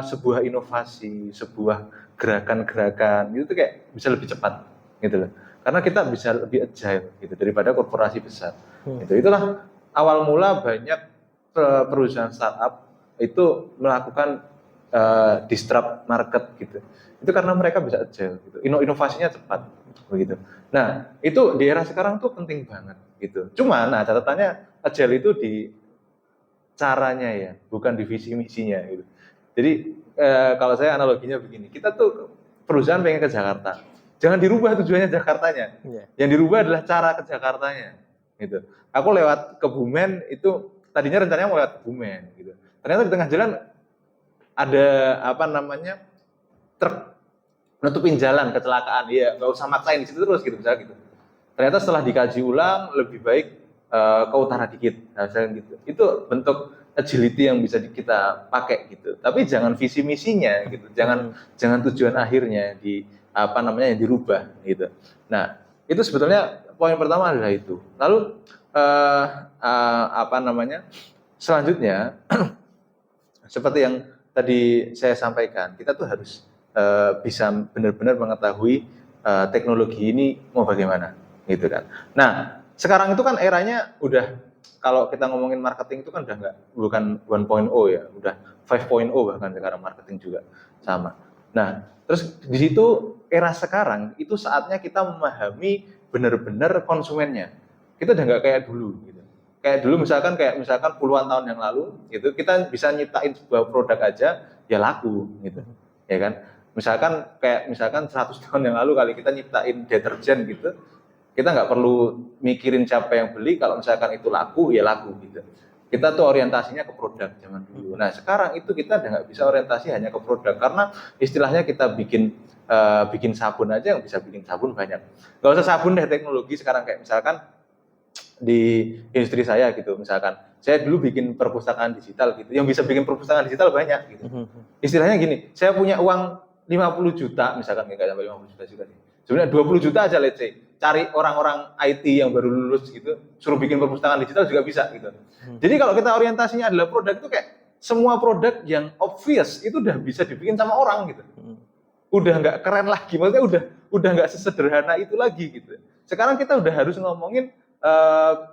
sebuah inovasi, sebuah gerakan-gerakan, gitu tuh kayak bisa lebih cepat, gitu loh. Karena kita bisa lebih agile, gitu, daripada korporasi besar. Gitu. Itulah awal mula banyak perusahaan startup itu melakukan disrupt market gitu. Itu karena mereka bisa agile gitu. Inovasinya cepat begitu. Nah, itu di era sekarang tuh penting banget gitu. Cuma catatannya agile itu di caranya ya, bukan di visi misinya gitu. Jadi kalau saya analoginya begini, kita tuh perusahaan pengen ke Jakarta. Jangan dirubah tujuannya Jakartanya. Yang dirubah adalah cara ke Jakartanya gitu. Aku lewat Kebumen itu tadinya rencananya mau lewat Kebumen gitu. Ternyata di tengah jalan ada truk nutupin jalan, kecelakaan, ya nggak usah maksain di situ terus gitu, misalnya gitu. Ternyata setelah dikaji ulang lebih baik ke utara dikit, misalnya gitu. Itu bentuk agility yang bisa kita pakai gitu. Tapi jangan visi misinya gitu, jangan tujuan akhirnya yang dirubah gitu. Nah, itu sebetulnya poin pertama adalah itu. Lalu selanjutnya seperti yang tadi saya sampaikan, kita tuh harus bisa benar-benar mengetahui teknologi ini mau bagaimana, gitu kan. Nah, sekarang itu kan eranya udah kalau kita ngomongin marketing itu kan udah bukan 1.0 ya, udah 5.0 bahkan sekarang marketing juga sama. Nah, terus di situ era sekarang itu saatnya kita memahami benar-benar konsumennya. Kita udah nggak kayak dulu gitu. Kayak dulu misalkan puluhan tahun yang lalu gitu, kita bisa nyiptain sebuah produk aja ya laku gitu. Ya kan? Misalkan 100 tahun yang lalu kali kita nyiptain deterjen gitu, kita nggak perlu mikirin siapa yang beli, kalau misalkan itu laku ya laku gitu. Kita tuh orientasinya ke produk zaman dulu. Nah sekarang itu kita udah nggak bisa orientasi hanya ke produk, karena istilahnya kita bikin sabun aja yang bisa bikin sabun banyak. Gak usah sabun deh, teknologi sekarang kayak misalkan di industri saya gitu, misalkan saya dulu bikin perpustakaan digital gitu, yang bisa bikin perpustakaan digital banyak gitu. Istilahnya gini, saya punya uang 50 juta misalkan, nggak sampai 50 juta juga sih. Sebenarnya 20 juta aja, let's say. Cari orang-orang IT yang baru lulus gitu, suruh bikin perpustakaan digital juga bisa gitu. Jadi kalau kita orientasinya adalah produk, itu kayak semua produk yang obvious itu udah bisa dibikin sama orang gitu. Udah nggak keren lagi, maksudnya udah nggak sesederhana itu lagi gitu. Sekarang kita udah harus ngomongin,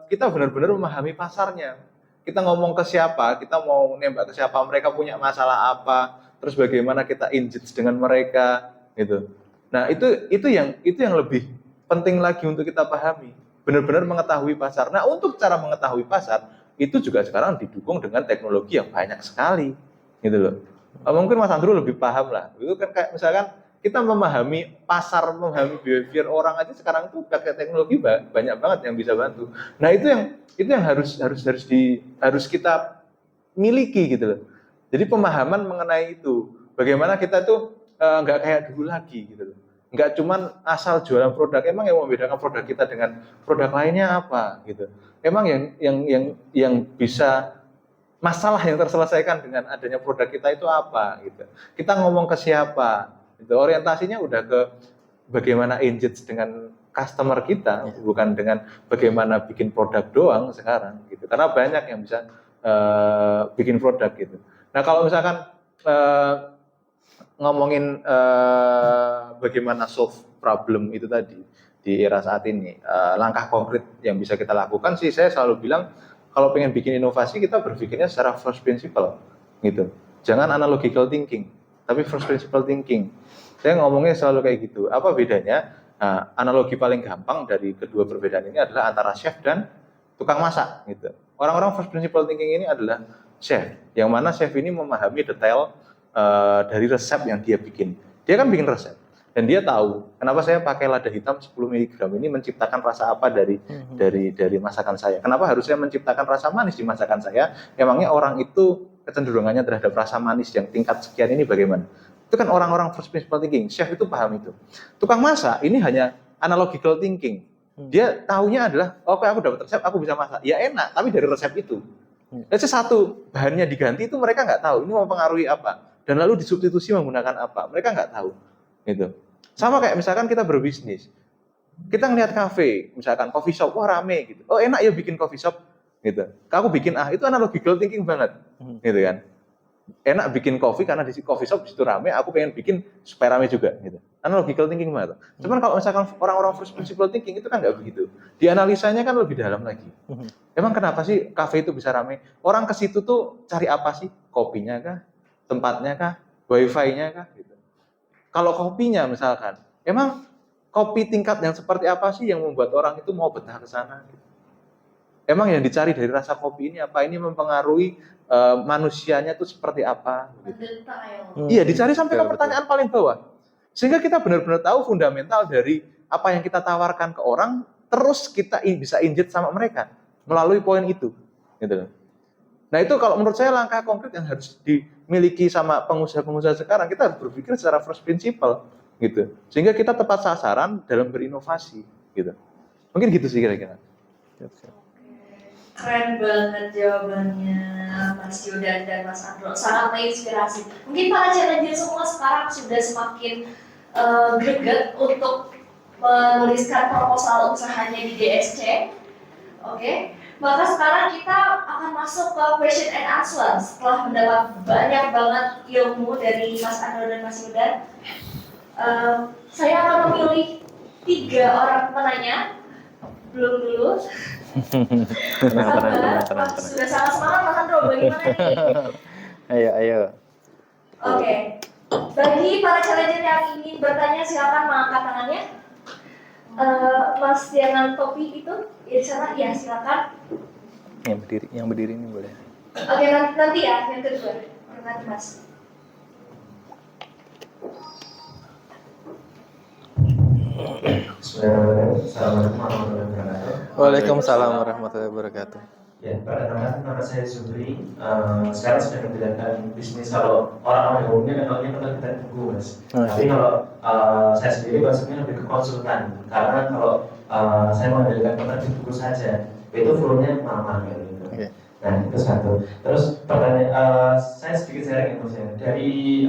kita benar-benar memahami pasarnya. Kita ngomong ke siapa, kita mau nembak ke siapa, mereka punya masalah apa, terus bagaimana kita engage dengan mereka gitu. Nah itu yang lebih penting lagi untuk kita pahami, benar-benar mengetahui pasar. Nah untuk cara mengetahui pasar itu juga sekarang didukung dengan teknologi yang banyak sekali gitu loh. Mungkin Mas Andrew lebih paham lah. Itu kan kayak misalkan kita memahami pasar, memahami behavior orang aja sekarang tuh pakai teknologi banyak banget yang bisa bantu. Nah itu yang harus kita miliki gitu loh. Jadi pemahaman mengenai itu, bagaimana kita tuh nggak kayak dulu lagi gitu loh. Nggak cuman asal jualan produk. Emang yang membedakan produk kita dengan produk lainnya apa gitu. Emang yang bisa masalah yang terselesaikan dengan adanya produk kita itu apa gitu. Kita ngomong ke siapa gitu. Orientasinya udah ke bagaimana engage dengan customer kita, bukan dengan bagaimana bikin produk doang sekarang gitu. Karena banyak yang bisa bikin produk gitu. Nah kalau misalkan ngomongin bagaimana solve problem itu tadi di era saat ini, langkah konkret yang bisa kita lakukan sih, saya selalu bilang kalau pengen bikin inovasi kita berpikirnya secara first principle gitu. Jangan analogical thinking, tapi first principle thinking. Saya ngomongnya selalu kayak gitu. Apa bedanya? Nah, analogi paling gampang dari kedua perbedaan ini adalah antara chef dan tukang masak gitu. Orang-orang first principle thinking ini adalah chef, yang mana chef ini memahami detail dari resep yang dia bikin. Dia kan bikin resep dan dia tahu kenapa saya pakai lada hitam 10 mg ini menciptakan rasa apa dari masakan saya. Kenapa harus saya menciptakan rasa manis di masakan saya? Emangnya orang itu kecenderungannya terhadap rasa manis yang tingkat sekian ini bagaimana? Itu kan orang-orang first principle thinking. Chef itu paham itu. Tukang masak ini hanya analogical thinking. Dia taunya adalah, oke, aku dapat resep, aku bisa masak. Ya enak, tapi dari resep itu. Jadi satu bahannya diganti itu mereka nggak tahu. Ini mempengaruhi apa? Dan lalu disubstitusi menggunakan apa? Mereka nggak tahu. Gitu. Sama kayak misalkan kita berbisnis. Kita ngelihat kafe, misalkan coffee shop, wah rame gitu. Oh enak ya bikin coffee shop gitu. Aku bikin itu analogical thinking banget. Gitu kan. Enak bikin kopi karena di coffee shop di situ rame, aku pengen bikin supaya rame juga gitu. Analogical thinking banget. Cuman kalau misalkan orang-orang first principle thinking itu kan nggak begitu. Dianalisanya kan lebih dalam lagi. Emang kenapa sih kafe itu bisa rame? Orang ke situ tuh cari apa sih? Kopinya kah? Tempatnya kah? Wifi-nya kah? Gitu. Kalau kopinya misalkan, emang kopi tingkat yang seperti apa sih yang membuat orang itu mau betah ke sana? Gitu. Emang yang dicari dari rasa kopi ini apa? Ini mempengaruhi manusianya itu seperti apa? Gitu. Iya, dicari sampai ke pertanyaan paling bawah. Sehingga kita benar-benar tahu fundamental dari apa yang kita tawarkan ke orang, terus kita bisa engage sama mereka melalui poin itu. Gitu. Nah itu kalau menurut saya langkah konkret yang harus dimiliki sama pengusaha-pengusaha sekarang. Kita harus berpikir secara first principle gitu, sehingga kita tepat sasaran dalam berinovasi gitu. Mungkin gitu sih kira-kira. Keren banget jawabannya Mas Yudan dan Mas Andro, sangat menginspirasi. Mungkin para challenger semua sekarang sudah semakin greget untuk menuliskan proposal usahanya di DSC. Oke. Maka sekarang kita akan masuk ke question and answer. Setelah mendapat banyak banget ilmu dari Mas Andro dan Mas Yudan, saya akan memilih 3 orang penanya. Belum dulu. Tenang. Sudah sangat semangat Mas Andro, bagaimana nih? Ayo. Oke. Bagi para challenger yang ingin bertanya silakan mengangkat tangannya. Mas yang topi itu di sana ya silakan. Yang berdiri ini boleh. Oke, nanti ya yang kedua. Nanti Mas. Assalamualaikum warahmatullahi wabarakatuh. Waalaikumsalam warahmatullahi wabarakatuh. Ya, perkenalkan nama saya Zubri. Sekarang sedang menjalankan bisnis. Kalau orang-orang yang umumnya namanya penerbitan buku, Mas. Tapi kalau saya sendiri maksudnya lebih ke konsultan. Karena kalau saya menjalankan penerbit buku saja, itu flow-nya lama gitu. Nah, itu satu. Terus pertanyaan saya sedikit sharing ya Mas ya. Dari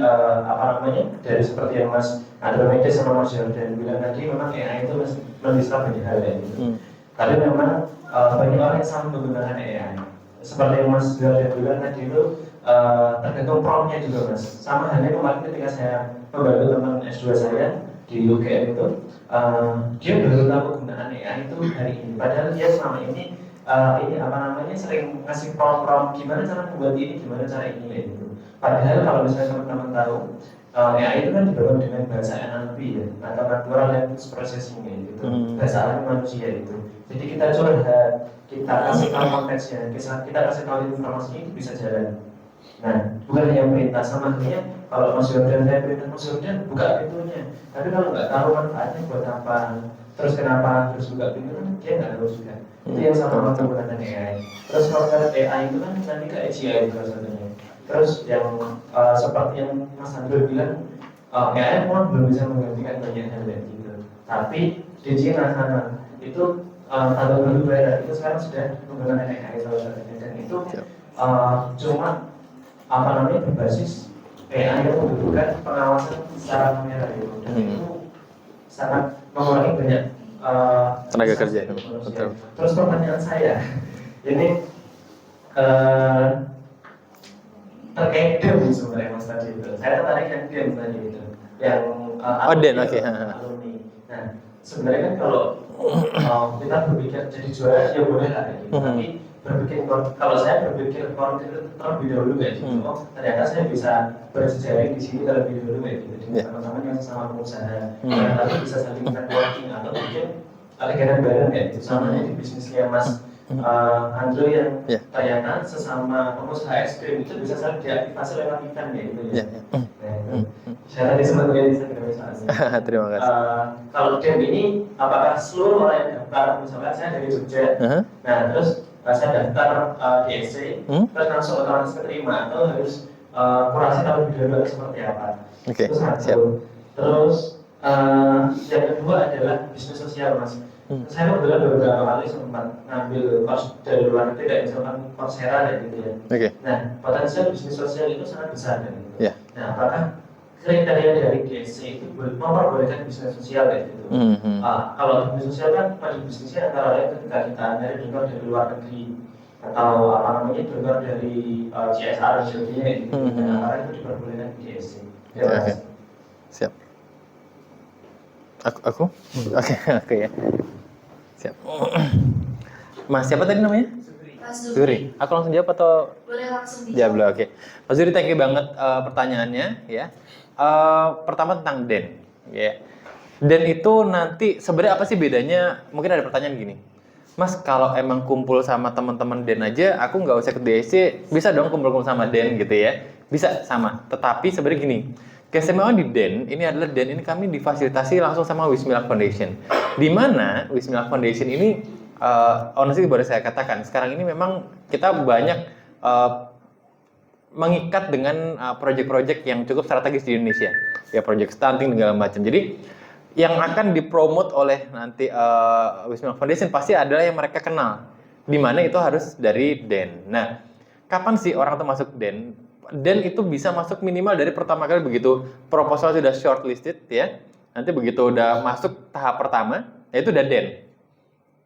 dari seperti yang Mas Andromeda sama Mas Jordan bilang tadi, memang AI itu bisa banyak hal ya gitu. Tapi memang banyak orang yang sama menggunakan AI. Seperti yang Mas Jordan bilang tadi itu tergantung prompt-nya juga Mas. Sama halnya kemarin ketika saya membantu teman S2 saya di UGM itu, dia baru tahu penggunaan AI itu hari ini. Padahal dia selama ini sering ngasih prompt gimana cara membuat ini, gimana cara ini gitu. Padahal kalau misalnya teman-teman tahu, AI itu kan dibangun dengan bahasa NLP ya, atau natural language processing ya gitu, bahasa alami manusia itu. Jadi kita curhat, kita kasih tahu konteksnya, kita kasih tahu informasinya itu bisa jalan. Nah, bukan hanya perintah, sama halnya kalau Mas Jordan saya perintah Mas Jordan buka pintunya, tapi kalau nggak tahu manfaatnya buat apa, terus kenapa harus buka pintu kan dia nggak tahu juga. Itu yang sama menggunakan AI. Terus kalau AI itu kan nanti ke AGI juga sebenarnya. Terus yang seperti yang Mas Andro bilang, AI memang belum bisa menggantikan banyak hal ya gitu. Tapi di China sana itu tanda baru bayar itu sekarang sudah menggunakan AI salah satunya, dan itu cuma berbasis AI yang membutuhkan pengawasan secara kamera gitu. Dan itu sangat mengurangi banyak tenaga kerja. Betul. Terus pertanyaan saya, ini terkait DEM sebenarnya Mas tadi itu. Saya tertarik yang DEM tadi itu, yang DEM, oke. Alumni. Nah, sebenarnya kan kalau kita berpikir jadi juara ya boleh lah gitu. Tapi kalau saya berpikir terlebih dahulu kayak gitu, ternyata saya bisa berjejaring di sini terlebih dahulu kayak gitu dengan teman-teman yang sama pengusaha, tapi bisa saling networking atau mungkin kegiatan bareng kayak gitu. Sama di bisnisnya Mas Andro yang ternyata sesama pengusaha es krim itu bisa saling diaktifasi lewat event ya gitu ya. Saya tadi sempat lihat di Instagram soalnya. Terima kasih. Kalau DEM ini apakah seluruh orang yang daftar, misalkan saya dari Jogja, nah terus saya daftar DSC, terus langsung otomatis keterima atau harus kurasi terlebih dahulu seperti apa? Itu satu. Terus yang kedua adalah bisnis sosial Mas. Saya kebetulan beberapa kali sempat ngambil course dari luar negeri, kayak misalkan Coursera ya gitu ya. Nah, potensial bisnis sosial itu sangat besar kan gitu. Nah, apakah kriteria dari DSC itu memperbolehkan bisnis sosial kayak gitu? Kalau bisnis sosial kan pada bisnisnya antara lain ketika kita nyari donor dari luar negeri atau donor dari CSR sebagainya gitu. Nah, apakah itu diperbolehkan di DSC? Oke. Siap. Aku? Oke ya. Siap. Mas siapa tadi namanya? Mas Zuri. Aku langsung jawab atau? Boleh langsung Jawab. dijawab. Oke. Mas Zuri, thank you banget pertanyaannya ya. Pertama tentang DEN. Ya. DEN itu nanti sebenarnya apa sih bedanya? Mungkin ada pertanyaan gini. Mas, kalau emang kumpul sama teman-teman DEN aja, aku nggak usah ke DSC, bisa dong kumpul-kumpul sama DEN gitu ya? Bisa, sama. Tetapi sebenarnya gini, keistimewaan di DEN ini adalah DEN ini kami difasilitasi langsung sama Wismilak Foundation. Di mana Wismilak Foundation ini, honestly boleh saya katakan, sekarang ini memang kita banyak mengikat dengan proyek-proyek yang cukup strategis di Indonesia. Ya, proyek stunting dan segala macam. Jadi yang akan dipromot oleh nanti Wismilak Foundation pasti adalah yang mereka kenal. Di mana itu harus dari DEN. Nah, kapan sih orang itu masuk DEN? DEN itu bisa masuk minimal dari pertama kali begitu proposal sudah shortlisted ya. Nanti begitu udah masuk tahap pertama, ya itu udah DEN.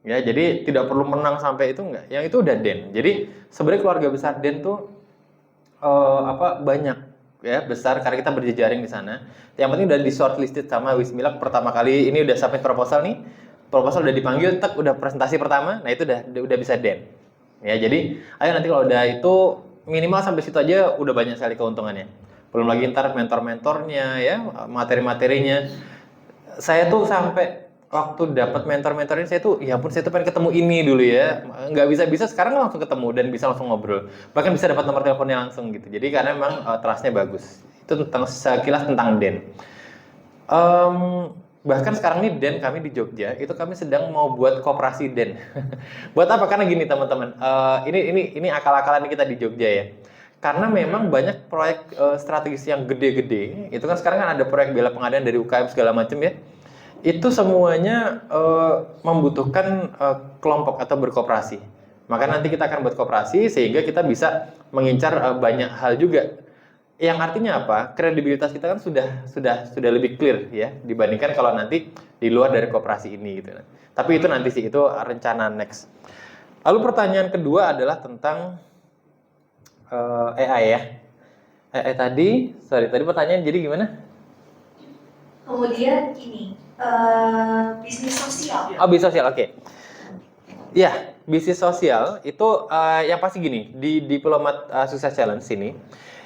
Ya, jadi tidak perlu menang sampai itu enggak. Yang itu udah DEN. Jadi sebenarnya keluarga besar DEN tuh banyak ya, besar karena kita berjejaring di sana. Yang penting udah di shortlisted sama Wismilak pertama kali ini udah submit proposal nih. proposal udah dipanggil, tek udah presentasi pertama, nah itu udah bisa den. Ya, jadi ayo nanti kalau udah itu minimal sampai situ aja udah banyak sekali keuntungannya. Belum lagi ntar mentor-mentornya ya, materi-materinya. Saya tuh sampai waktu dapat mentor-mentor ini saya tuh ya ampun saya tuh pengen ketemu ini dulu ya. Nggak bisa sekarang langsung ketemu dan bisa langsung ngobrol. Bahkan bisa dapat nomor teleponnya langsung gitu. Jadi karena memang trust-nya bagus. Itu tentang sekilas tentang den. Bahkan sekarang nih den kami di Jogja itu kami sedang mau buat koperasi den. Buat apa? Karena gini teman-teman, ini akal-akalan kita di Jogja ya. Karena memang banyak proyek strategis yang gede-gede. Itu kan sekarang kan ada proyek bela pengadaan dari UKM segala macam ya. Itu semuanya membutuhkan kelompok atau berkoperasi. Maka nanti kita akan buat koperasi sehingga kita bisa mengincar banyak hal juga. Yang artinya apa? Kredibilitas kita kan sudah lebih clear ya dibandingkan kalau nanti di luar dari koperasi ini gitu. Tapi itu nanti sih itu rencana next. Lalu pertanyaan kedua adalah tentang AI ya. AI tadi pertanyaan jadi gimana? Kemudian ini bisnis sosial. Oh, bisnis sosial, oke. Ya, bisnis sosial itu yang pasti gini, di Diplomat Success Challenge ini,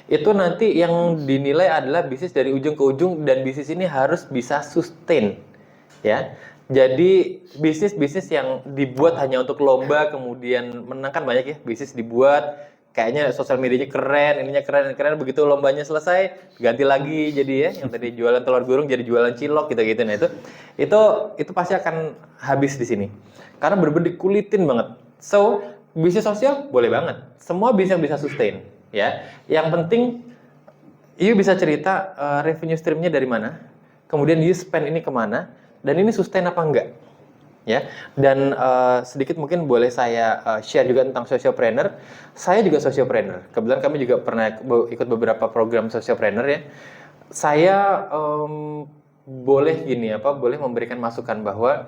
itu nanti yang dinilai adalah bisnis dari ujung ke ujung dan bisnis ini harus bisa sustain, ya. Jadi bisnis yang dibuat hanya untuk lomba kemudian menang kan banyak ya, bisnis dibuat kayaknya sosial medianya keren, ininya keren, begitu lombanya selesai ganti lagi jadi ya yang tadi jualan telur gulung jadi jualan cilok gitu-gitu. Nah itu pasti akan habis di sini karena bener-bener dikulitin banget. So bisnis sosial boleh banget, semua bisnis yang bisa sustain ya. Yang penting you bisa cerita revenue streamnya dari mana, kemudian you spend ini kemana, dan ini sustain apa enggak. Ya, dan sedikit mungkin boleh saya share juga tentang sociopreneur. Saya juga sociopreneur. Kebetulan kami juga pernah ikut beberapa program sociopreneur ya. Saya boleh memberikan masukan bahwa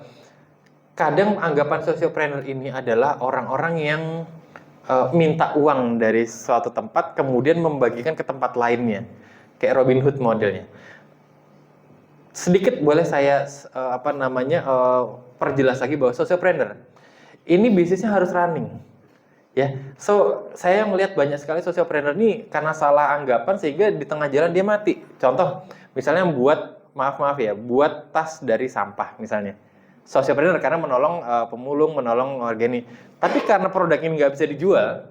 kadang anggapan sociopreneur ini adalah orang-orang yang minta uang dari suatu tempat kemudian membagikan ke tempat lainnya, kayak Robin Hood modelnya. Sedikit boleh saya perjelas lagi bahwa sociopreneur ini bisnisnya harus running ya. So saya melihat banyak sekali sociopreneur ini karena salah anggapan sehingga di tengah jalan dia mati. Contoh misalnya buat buat tas dari sampah misalnya. Sociopreneur karena menolong pemulung, menolong warga ini. Tapi karena produk ini nggak bisa dijual,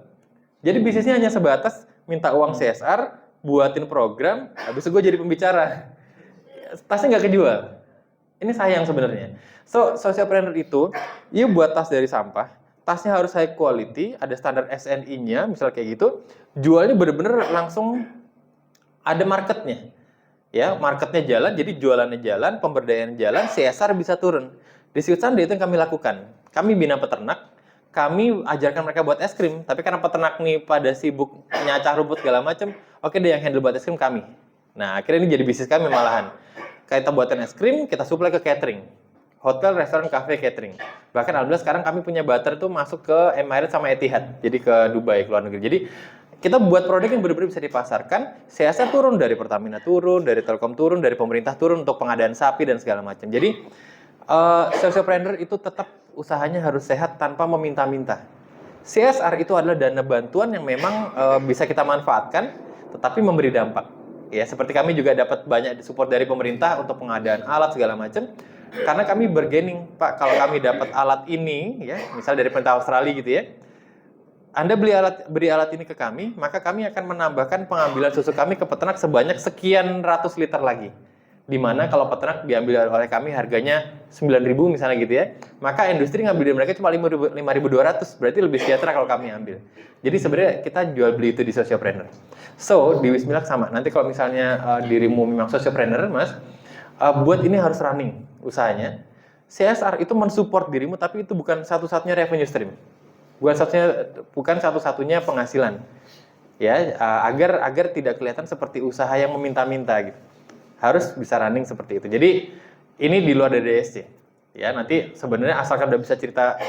jadi bisnisnya hanya sebatas minta uang CSR, buatin program, habis itu gue jadi pembicara. Tasnya nggak kejual. Ini sayang sebenarnya. So, sociopreneur itu, you buat tas dari sampah, tasnya harus high quality, ada standar SNI-nya, misal kayak gitu, jualnya bener-bener langsung ada marketnya. Ya, marketnya jalan, jadi jualannya jalan, pemberdayaan jalan, CSR bisa turun. Di Switzerland itu yang kami lakukan. Kami bina peternak, kami ajarkan mereka buat es krim, tapi karena peternak nih pada sibuk nyacah rumput segala macam, oke deh yang handle buat es krim kami. Nah, akhirnya ini jadi bisnis kami malahan. Kita buatin es krim, kita supply ke catering. Hotel, restoran, cafe, catering. Bahkan alhamdulillah sekarang kami punya butter tuh masuk ke Emirates sama Etihad. Jadi ke Dubai, ke luar negeri. Jadi kita buat produk yang benar-benar bisa dipasarkan. CSR turun, dari Pertamina turun, dari Telkom turun, dari pemerintah turun untuk pengadaan sapi dan segala macam. Jadi sociopreneur itu tetap usahanya harus sehat tanpa meminta-minta. CSR itu adalah dana bantuan yang memang bisa kita manfaatkan, tetapi memberi dampak. Ya, seperti kami juga dapat banyak support dari pemerintah untuk pengadaan alat segala macam. Karena kami bargaining, Pak, kalau kami dapat alat ini, ya, misal dari pemerintah Australia gitu ya, Anda beri alat ini ke kami, maka kami akan menambahkan pengambilan susu kami ke peternak sebanyak sekian ratus liter lagi. Dimana kalau peternak diambil oleh kami harganya 9.000 misalnya gitu ya, maka industri ngambil dari mereka cuma 5.200, berarti lebih sejahtera kalau kami ambil. Jadi sebenarnya kita jual beli itu di sociopreneur. So di Wismilak sama. Nanti kalau misalnya dirimu memang sociopreneur, Mas, buat ini harus running usahanya. CSR itu mensupport dirimu, tapi itu bukan satu-satunya revenue stream, bukan satu-satunya penghasilan. Ya, agar tidak kelihatan seperti usaha yang meminta-minta gitu. Harus bisa running seperti itu. Jadi ini di luar dari DSC. Ya, nanti sebenarnya asalkan udah bisa cerita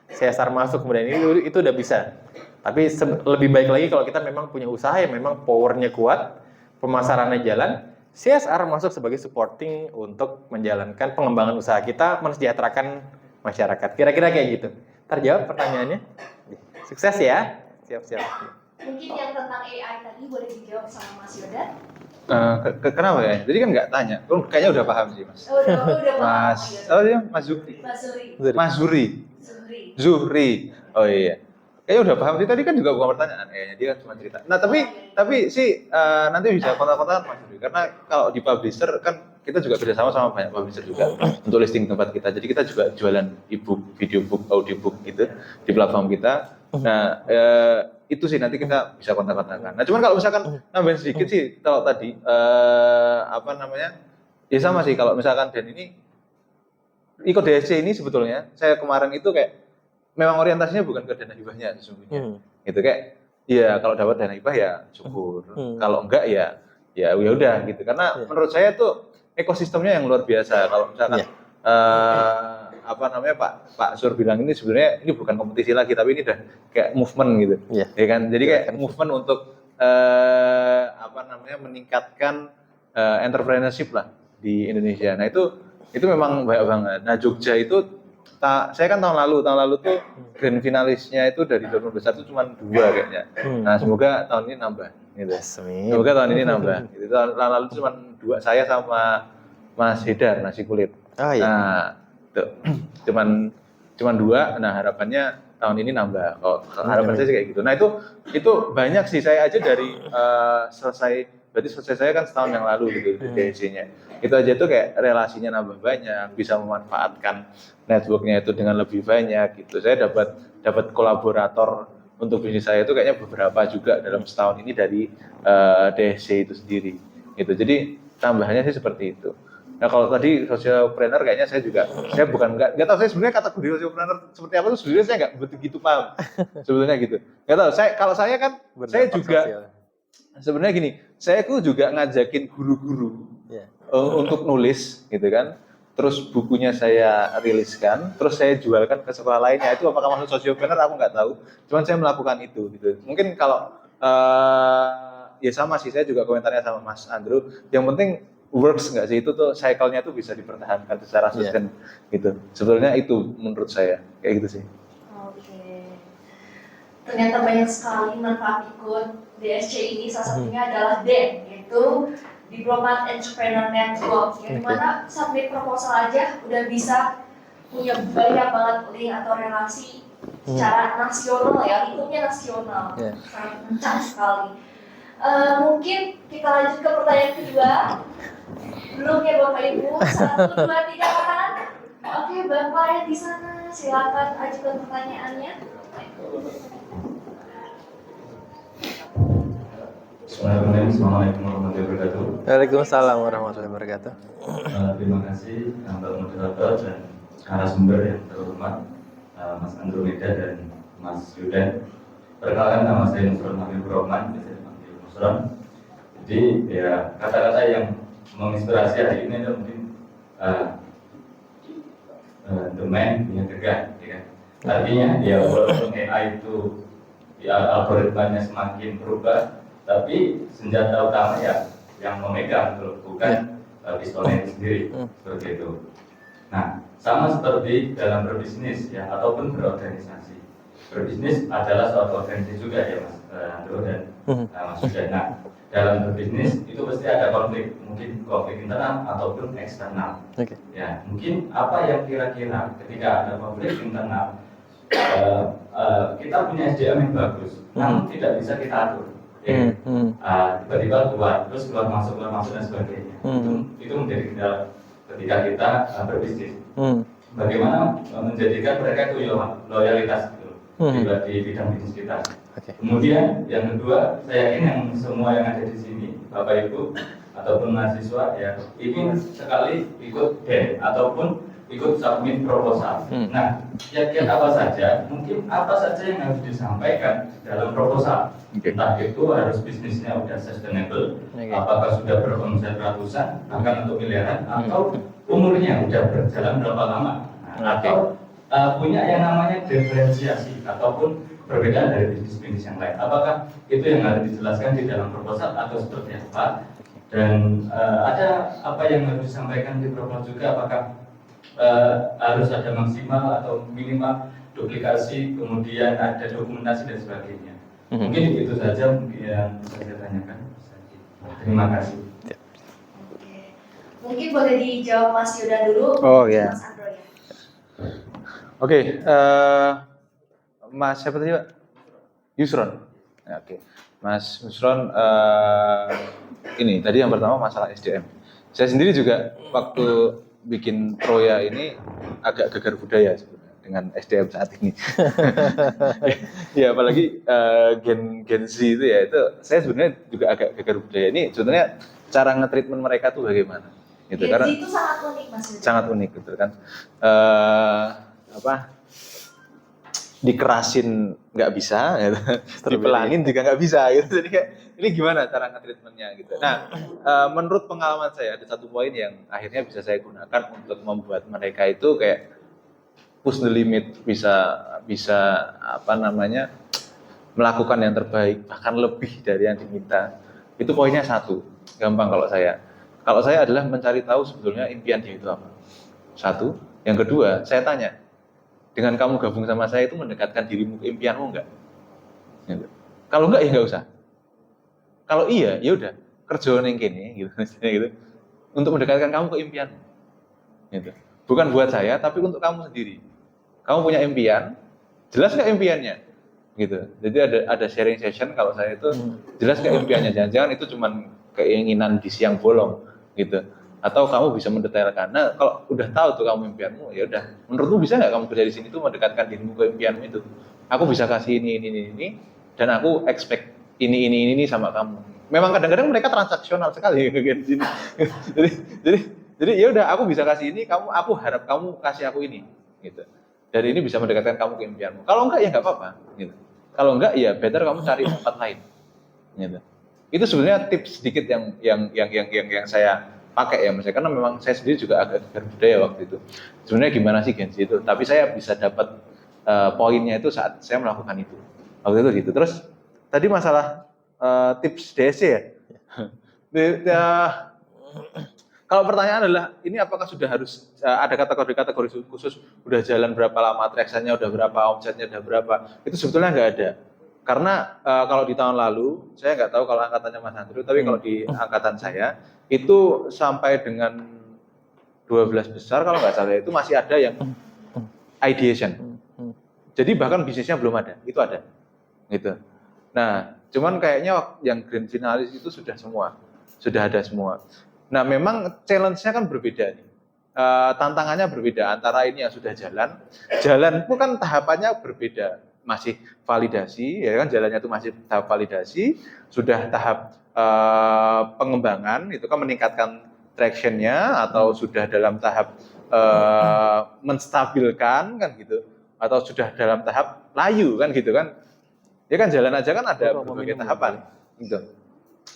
CSR masuk kemudian itu udah bisa. Tapi lebih baik lagi kalau kita memang punya usaha yang memang powernya kuat, pemasarannya jalan, CSR masuk sebagai supporting untuk menjalankan pengembangan usaha kita, mensejahterakan masyarakat. Kira-kira kayak gitu. Terjawab pertanyaannya? Sukses ya. Siap-siap. Mungkin yang tentang AI tadi boleh dijawab sama Mas Yoda. Kenapa ya? Jadi kan nggak tanya. Kayaknya udah paham sih, Mas. Udah paham. Mas, oh iya, Mas Zuhri. Mas Zuri. Mas Zuhri. Zuhri. Oh iya. Kayaknya udah paham sih. Tadi kan juga bukan pertanyaan. Kayaknya dia kan cuma cerita. Nah tapi sih nanti bisa kontak-kontak Mas Zuhri. Karena kalau di publisher kan kita juga kerjasama sama banyak publisher juga untuk listing tempat kita. Jadi kita juga jualan e-book, video book, audiobook gitu di platform kita. Nah itu sih nanti kita bisa kontak-kontakan. Nah cuman kalau misalkan nambahin sedikit sih kalau tadi apa namanya ya sama sih kalau misalkan dan ini ikut DSC ini sebetulnya saya kemarin itu kayak memang orientasinya bukan ke dana hibahnya sesungguhnya. Gitu kayak ya kalau dapat dana hibah ya syukur. Kalau enggak ya udah gitu. Karena menurut saya tuh ekosistemnya yang luar biasa. Kalau misalkan apa namanya Pak Sur bilang ini sebenarnya ini bukan kompetisi lagi tapi ini udah kayak movement gitu. Ya kan? Jadi kayak movement untuk apa namanya meningkatkan entrepreneurship lah di Indonesia. Nah, itu memang banyak banget. Nah, Jogja itu saya kan tahun lalu tuh grand finalisnya itu dari donor besar itu cuma 2 kayaknya. Nah, semoga tahun ini nambah gitu. Semoga tahun ini nambah. Gitu. Tahun lalu cuma 2 saya sama Mas Hedar nasi kulit. Oh iya. Nah, cuman 2. Nah, harapannya tahun ini nambah. Oh, harapan saya sih kayak gitu. Nah, itu banyak sih saya aja dari berarti selesai saya kan setahun yang lalu gitu di DSC-nya. Itu aja tuh kayak relasinya nambah banyak, bisa memanfaatkan networknya itu dengan lebih banyak gitu. Saya dapat kolaborator untuk bisnis saya itu kayaknya beberapa juga dalam setahun ini dari DSC itu sendiri gitu. Jadi tambahannya sih seperti itu. Nah kalau tadi socialpreneur kayaknya saya bukan nggak tahu saya sebenarnya kategori socialpreneur seperti apa tuh sebenarnya saya nggak begitu paham sebetulnya gitu. Nggak tahu kalau saya kan saya juga sebenarnya gini, saya tuh juga ngajakin guru-guru untuk nulis gitu kan. Terus bukunya saya riliskan, terus saya jualkan ke sekolah lainnya. Itu apakah masuk socialpreneur aku nggak tahu. Cuman saya melakukan itu gitu. Mungkin kalau ya sama sih saya juga komentarnya sama Mas Andrew. Yang penting works nggak sih itu tuh cycle-nya tuh bisa dipertahankan secara sustain gitu. Sebetulnya itu menurut saya kayak gitu sih. Oke. Ternyata banyak sekali manfaat ikut DSC ini. Salah satunya adalah DEN, yaitu Diplomat Entrepreneur Network. Yang dimana submit proposal aja udah bisa punya banyak banget link atau relasi secara nasional ya, lingkupnya nasional, sangat kencang sekali. Mungkin kita lanjut ke pertanyaan kedua. Belum ya Bapak Ibu, 1, 2, 3 kan? Oke, Bapak yang di sana silakan ajukan pertanyaannya. Assalamualaikum warahmatullahi wabarakatuh. Waalaikumsalam warahmatullahi wabarakatuh. Terima kasih untuk moderator dan narasumber yang terhormat Mas Andromeda dan Mas Yudan. Perkenalkan nama saya Nusron Habibur Rahman, biasa dipanggil Nusron. Jadi ya kata-kata yang menginspirasi hari ini adalah mungkin the man punya tegak, ya. Artinya ya walaupun AI itu ya algoritmanya semakin berubah, tapi senjata utama ya yang memegang bukan pistolnya itu sendiri seperti itu. Nah, sama seperti dalam berbisnis ya ataupun berorganisasi. Berbisnis adalah suatu organisasi juga ya Mas Andro dan Mas Yudan. Nah, dalam berbisnis itu pasti ada konflik, mungkin konflik internal ataupun eksternal. Ya, mungkin apa yang kira-kira ketika ada konflik internal kita punya SDM yang bagus, namun tidak bisa kita atur. Tiba-tiba keluar masuk dan sebagainya. Itu menjadi kendala ketika kita berbisnis. Bagaimana menjadikan mereka itu loyalitas gitu, di bidang bisnis kita. Kemudian yang kedua, saya yakin yang semua yang ada di sini, Bapak Ibu ataupun mahasiswa ya ingin sekali ikut DEN ataupun ikut submit proposal. Nah, kiat-kiat apa saja, mungkin apa saja yang harus disampaikan dalam proposal. Entah itu harus bisnisnya udah sustainable, apakah sudah beromset ratusan, bahkan untuk miliaran, atau umurnya udah berjalan berapa lama, atau punya yang namanya diferensiasi ataupun perbedaan dari bisnis-bisnis yang lain. Apakah itu yang harus dijelaskan di dalam proposal atau seperti apa? Dan ada apa yang harus disampaikan di profil juga, apakah harus ada maksimal atau minimal duplikasi, kemudian ada dokumentasi dan sebagainya. Mungkin itu saja mungkin yang bisa saya tanyakan. Terima kasih. Oke. Mungkin boleh dijawab Mas Yuda dulu. Oh, iya. Mas Andro ya. Oke, Mas siapa tadi Pak? Yusron. Ya, oke, Mas Yusron, ini tadi yang pertama masalah SDM. Saya sendiri juga waktu bikin Proya ini agak gegar budaya sebenarnya dengan SDM saat ini. Ya apalagi Gen Z itu ya, itu saya sebenarnya juga agak gegar budaya. Ini sebenarnya cara nge-treatment mereka tuh bagaimana? Gitu, Gen Z karena itu sangat unik Mas Yuda. sangat unik gitu kan. Dikerasin nggak bisa, gitu. Dipelangin juga nggak bisa, gitu. Jadi kayak ini gimana cara nge-treatmentnya gitu. Nah, menurut pengalaman saya ada satu poin yang akhirnya bisa saya gunakan untuk membuat mereka itu kayak push the limit, bisa melakukan yang terbaik bahkan lebih dari yang diminta. Itu poinnya satu, gampang kalau saya. Kalau saya adalah mencari tahu sebetulnya impian dia itu apa. Satu, yang kedua saya tanya, dengan kamu gabung sama saya itu mendekatkan dirimu ke impianmu enggak? Gitu. Kalau enggak ya enggak usah. Kalau iya, ya udah kerja ning kene gitu, gitu. Untuk mendekatkan kamu ke impianmu. Gitu. Bukan buat saya, tapi untuk kamu sendiri. Kamu punya impian, jelas nggak impiannya? Gitu. Jadi ada sharing session kalau saya itu jelas nggak impiannya. Jangan-jangan itu cuma keinginan di siang bolong gitu. Atau kamu bisa mendetailkan. Nah, kalau udah tahu tuh kamu impianmu, ya udah. Menurutmu bisa nggak kamu kerja di sini tuh mendekatkan dirimu ke impianmu itu? Aku bisa kasih ini, dan aku expect ini sama kamu. Memang kadang-kadang mereka transaksional sekali kayak gini. jadi ya udah, aku bisa kasih ini, aku harap kamu kasih aku ini, gitu. Dari ini bisa mendekatkan kamu ke impianmu. Kalau enggak ya nggak apa-apa, gitu. Kalau enggak ya better kamu cari tempat lain, gitu. Itu sebenarnya tips sedikit yang saya pakai ya Mas, karena memang saya sendiri juga agak gegar budaya waktu itu. Sebenarnya gimana sih Gen Z itu? Tapi saya bisa dapat poinnya itu saat saya melakukan itu. Waktu itu gitu. Terus tadi masalah tips DSC ya. Kalau pertanyaan adalah ini apakah sudah harus ada kategori khusus, udah jalan berapa lama traction-nya, udah berapa omsetnya, udah berapa? Itu sebetulnya nggak ada. Karena kalau di tahun lalu, saya nggak tahu kalau angkatannya Mas Andrew, tapi kalau di angkatan saya, itu sampai dengan 12 besar, kalau nggak salah, itu masih ada yang ideation. Jadi bahkan bisnisnya belum ada, itu ada. Gitu. Nah, cuman kayaknya yang grand finalis itu sudah ada semua. Nah, memang challenge-nya kan berbeda nih. Tantangannya berbeda antara ini yang sudah jalan pun kan tahapannya berbeda. Masih validasi, ya kan, jalannya itu masih tahap validasi, sudah tahap pengembangan, itu kan meningkatkan traction-nya, atau sudah dalam tahap menstabilkan kan gitu, atau sudah dalam tahap layu kan gitu kan. Ya kan, jalan aja kan ada berbagai tahapan gitu.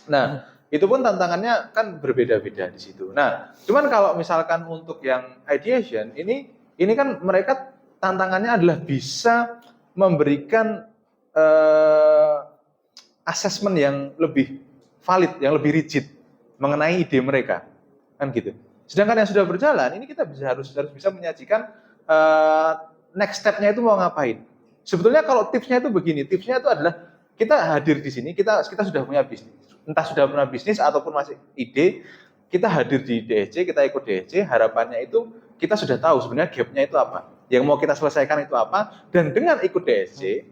Nah, itu pun tantangannya kan berbeda-beda di situ. Nah, cuman kalau misalkan untuk yang ideation ini kan mereka tantangannya adalah bisa memberikan assessment yang lebih valid, yang lebih rigid mengenai ide mereka, kan gitu. Sedangkan yang sudah berjalan ini kita harus bisa menyajikan next step-nya itu mau ngapain. Sebetulnya kalau tipsnya itu begini, tipsnya itu adalah kita hadir di sini, kita sudah punya bisnis. Entah sudah pernah bisnis ataupun masih ide, kita hadir di DSC, kita ikut DSC, harapannya itu kita sudah tahu sebenarnya gap-nya itu apa, yang mau kita selesaikan itu apa, dan dengan ikut DSC,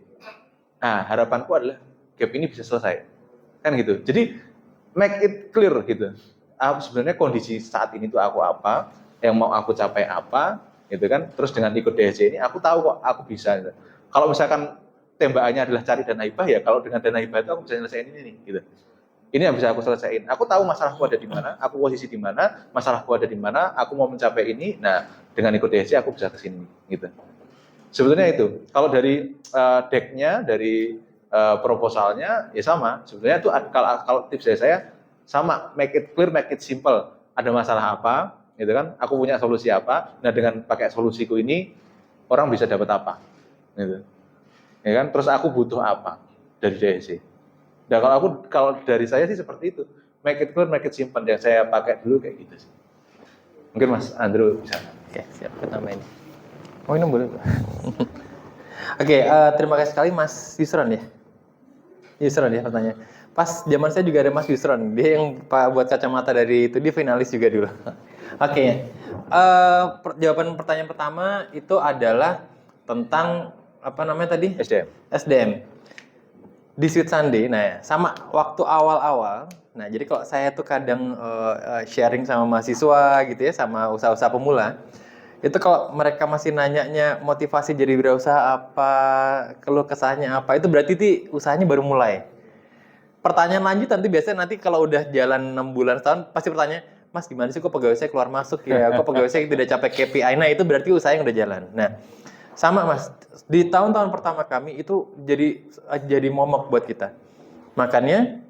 nah harapanku adalah gap ini bisa selesai, kan gitu. Jadi make it clear gitu, sebenarnya kondisi saat ini tuh aku apa, yang mau aku capai apa, gitu kan. Terus dengan ikut DSC ini aku tahu kok aku bisa. Gitu. Kalau misalkan tembakannya adalah cari dana hibah, ya kalau dengan dana hibah itu aku bisa nyelesain ini nih, gitu. Ini yang bisa aku selesaiin. Aku tahu masalahku ada di mana, aku posisi di mana, masalahku ada di mana, aku mau mencapai ini. Nah, dengan ikut DSC aku bisa ke sini, gitu. Sebetulnya itu. Kalau dari deck-nya, dari proposalnya, ya sama. Sebetulnya itu kalau tips dari saya sama, make it clear, make it simple. Ada masalah apa, gitu kan? Aku punya solusi apa? Nah, dengan pakai solusiku ini, orang bisa dapat apa, gitu. Ya kan? Terus aku butuh apa dari DSC? Nah, kalau dari saya sih seperti itu. make it clear, make it simple. Yang saya pakai dulu kayak gitu sih. Mungkin Mas Andrew bisa. Oke, siap, kita tambahin. Oh, ini boleh. Oke, terima kasih sekali Mas Yusron ya. Yusron ya pertanyaan. Pas zaman saya juga ada Mas Yusron, dia yang buat kacamata dari itu, dia finalis juga dulu. Oke, jawaban pertanyaan pertama itu adalah tentang apa namanya tadi? SDM. Di Sweet Sunday, nah sama waktu awal-awal, nah jadi kalau saya tuh kadang sharing sama mahasiswa gitu ya, sama usaha-usaha pemula, itu kalau mereka masih nanyanya motivasi jadi wirausaha apa, keluh kesahnya apa, itu berarti usahanya baru mulai. Pertanyaan lanjut nanti kalau udah jalan 6 bulan setahun pasti bertanya, Mas gimana sih kok pegawai saya keluar masuk ya, kok pegawai saya tidak capai KPI, nah itu berarti usahanya udah jalan. Nah sama Mas, di tahun-tahun pertama kami itu jadi momok buat kita. Makanya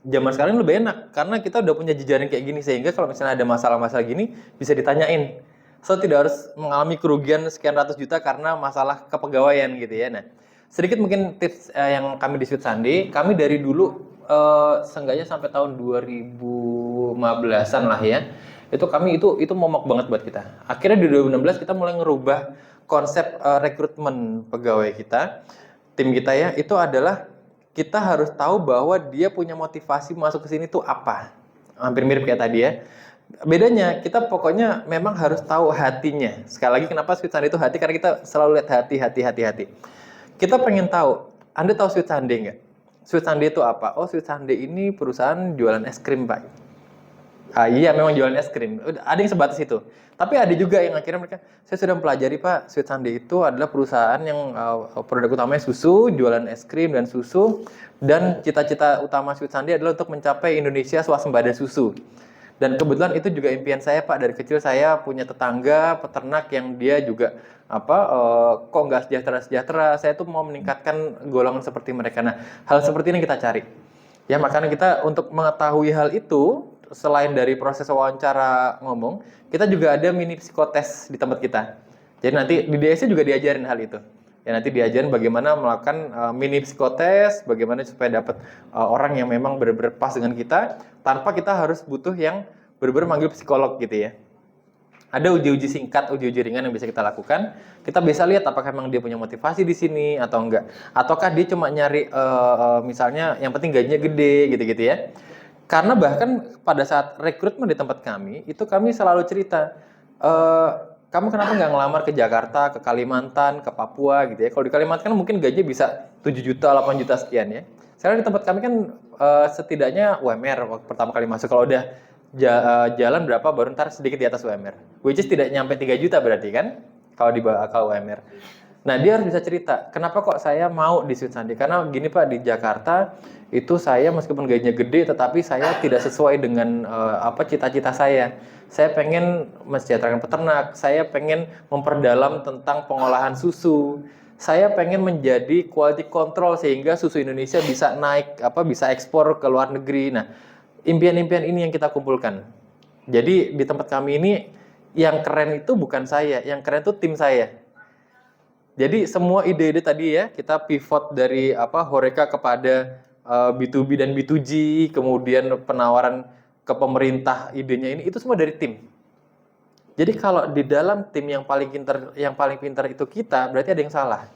zaman sekarang lebih enak karena kita udah punya jejaring kayak gini sehingga kalau misalnya ada masalah-masalah gini bisa ditanyain. So tidak harus mengalami kerugian sekian ratus juta karena masalah kepegawaian gitu ya. Nah, sedikit mungkin tips yang kami di Sweet Sunday, kami dari dulu seenggaknya sampai tahun 2015-an lah ya. Itu kami itu momok banget buat kita. Akhirnya di 2016 kita mulai ngerubah konsep rekrutmen pegawai kita, tim kita ya, itu adalah kita harus tahu bahwa dia punya motivasi masuk ke sini tuh apa. Hampir mirip kayak tadi ya. Bedanya kita pokoknya memang harus tahu hatinya. Sekali lagi kenapa Sweet Sunday itu hati, karena kita selalu lihat hati. Kita pengen tahu, Anda tahu Sweet Sunday nggak? Sweet Sunday itu apa? Oh, Sweet Sunday ini perusahaan jualan es krim, Pak. Iya, memang jualan es krim. Ada yang sebatas itu. Tapi ada juga yang akhirnya mereka, saya sudah mempelajari Pak, Sweet Sunday itu adalah perusahaan yang produk utamanya susu, jualan es krim dan susu. Dan cita-cita utama Sweet Sunday adalah untuk mencapai Indonesia swasembada susu. Dan kebetulan itu juga impian saya Pak, dari kecil saya punya tetangga peternak yang dia juga kok nggak sejahtera. Saya tuh mau meningkatkan golongan seperti mereka. Nah, hal seperti ini kita cari. Ya, makanya kita untuk mengetahui hal itu, selain dari proses wawancara ngomong, kita juga ada mini psikotes di tempat kita. Jadi nanti di DSC juga diajarin hal itu. Ya, nanti diajarin bagaimana melakukan mini psikotes, bagaimana supaya dapat orang yang memang benar-benar pas dengan kita, tanpa kita harus butuh yang benar-benar manggil psikolog gitu ya. Ada uji-uji singkat, uji-uji ringan yang bisa kita lakukan. Kita bisa lihat apakah memang dia punya motivasi di sini atau enggak. Ataukah dia cuma nyari misalnya yang penting gajinya gede gitu-gitu ya. Karena bahkan pada saat rekrutmen di tempat kami, itu kami selalu cerita, kamu kenapa nggak ngelamar ke Jakarta, ke Kalimantan, ke Papua gitu ya. Kalau di Kalimantan kan mungkin gajinya bisa 7 juta, 8 juta sekian ya. Sekarang di tempat kami kan setidaknya UMR waktu pertama kali masuk. Kalau udah jalan berapa baru ntar sedikit di atas UMR. Which is tidak nyampe 3 juta berarti kan, kalau di bawah UMR. Nah, dia harus bisa cerita, kenapa kok saya mau di Sweet Sunday? Karena gini Pak, di Jakarta itu saya meskipun gajinya gede, tetapi saya tidak sesuai dengan cita-cita saya. Saya pengen mensejahterakan peternak, saya pengen memperdalam tentang pengolahan susu, saya pengen menjadi quality control sehingga susu Indonesia bisa naik, bisa ekspor ke luar negeri. Nah, impian-impian ini yang kita kumpulkan. Jadi di tempat kami ini yang keren itu bukan saya, yang keren itu tim saya. Jadi semua ide-ide tadi ya, kita pivot dari Horeca kepada B2B dan B2G, kemudian penawaran ke pemerintah idenya ini, itu semua dari tim. Jadi kalau di dalam tim yang paling pintar itu kita, berarti ada yang salah.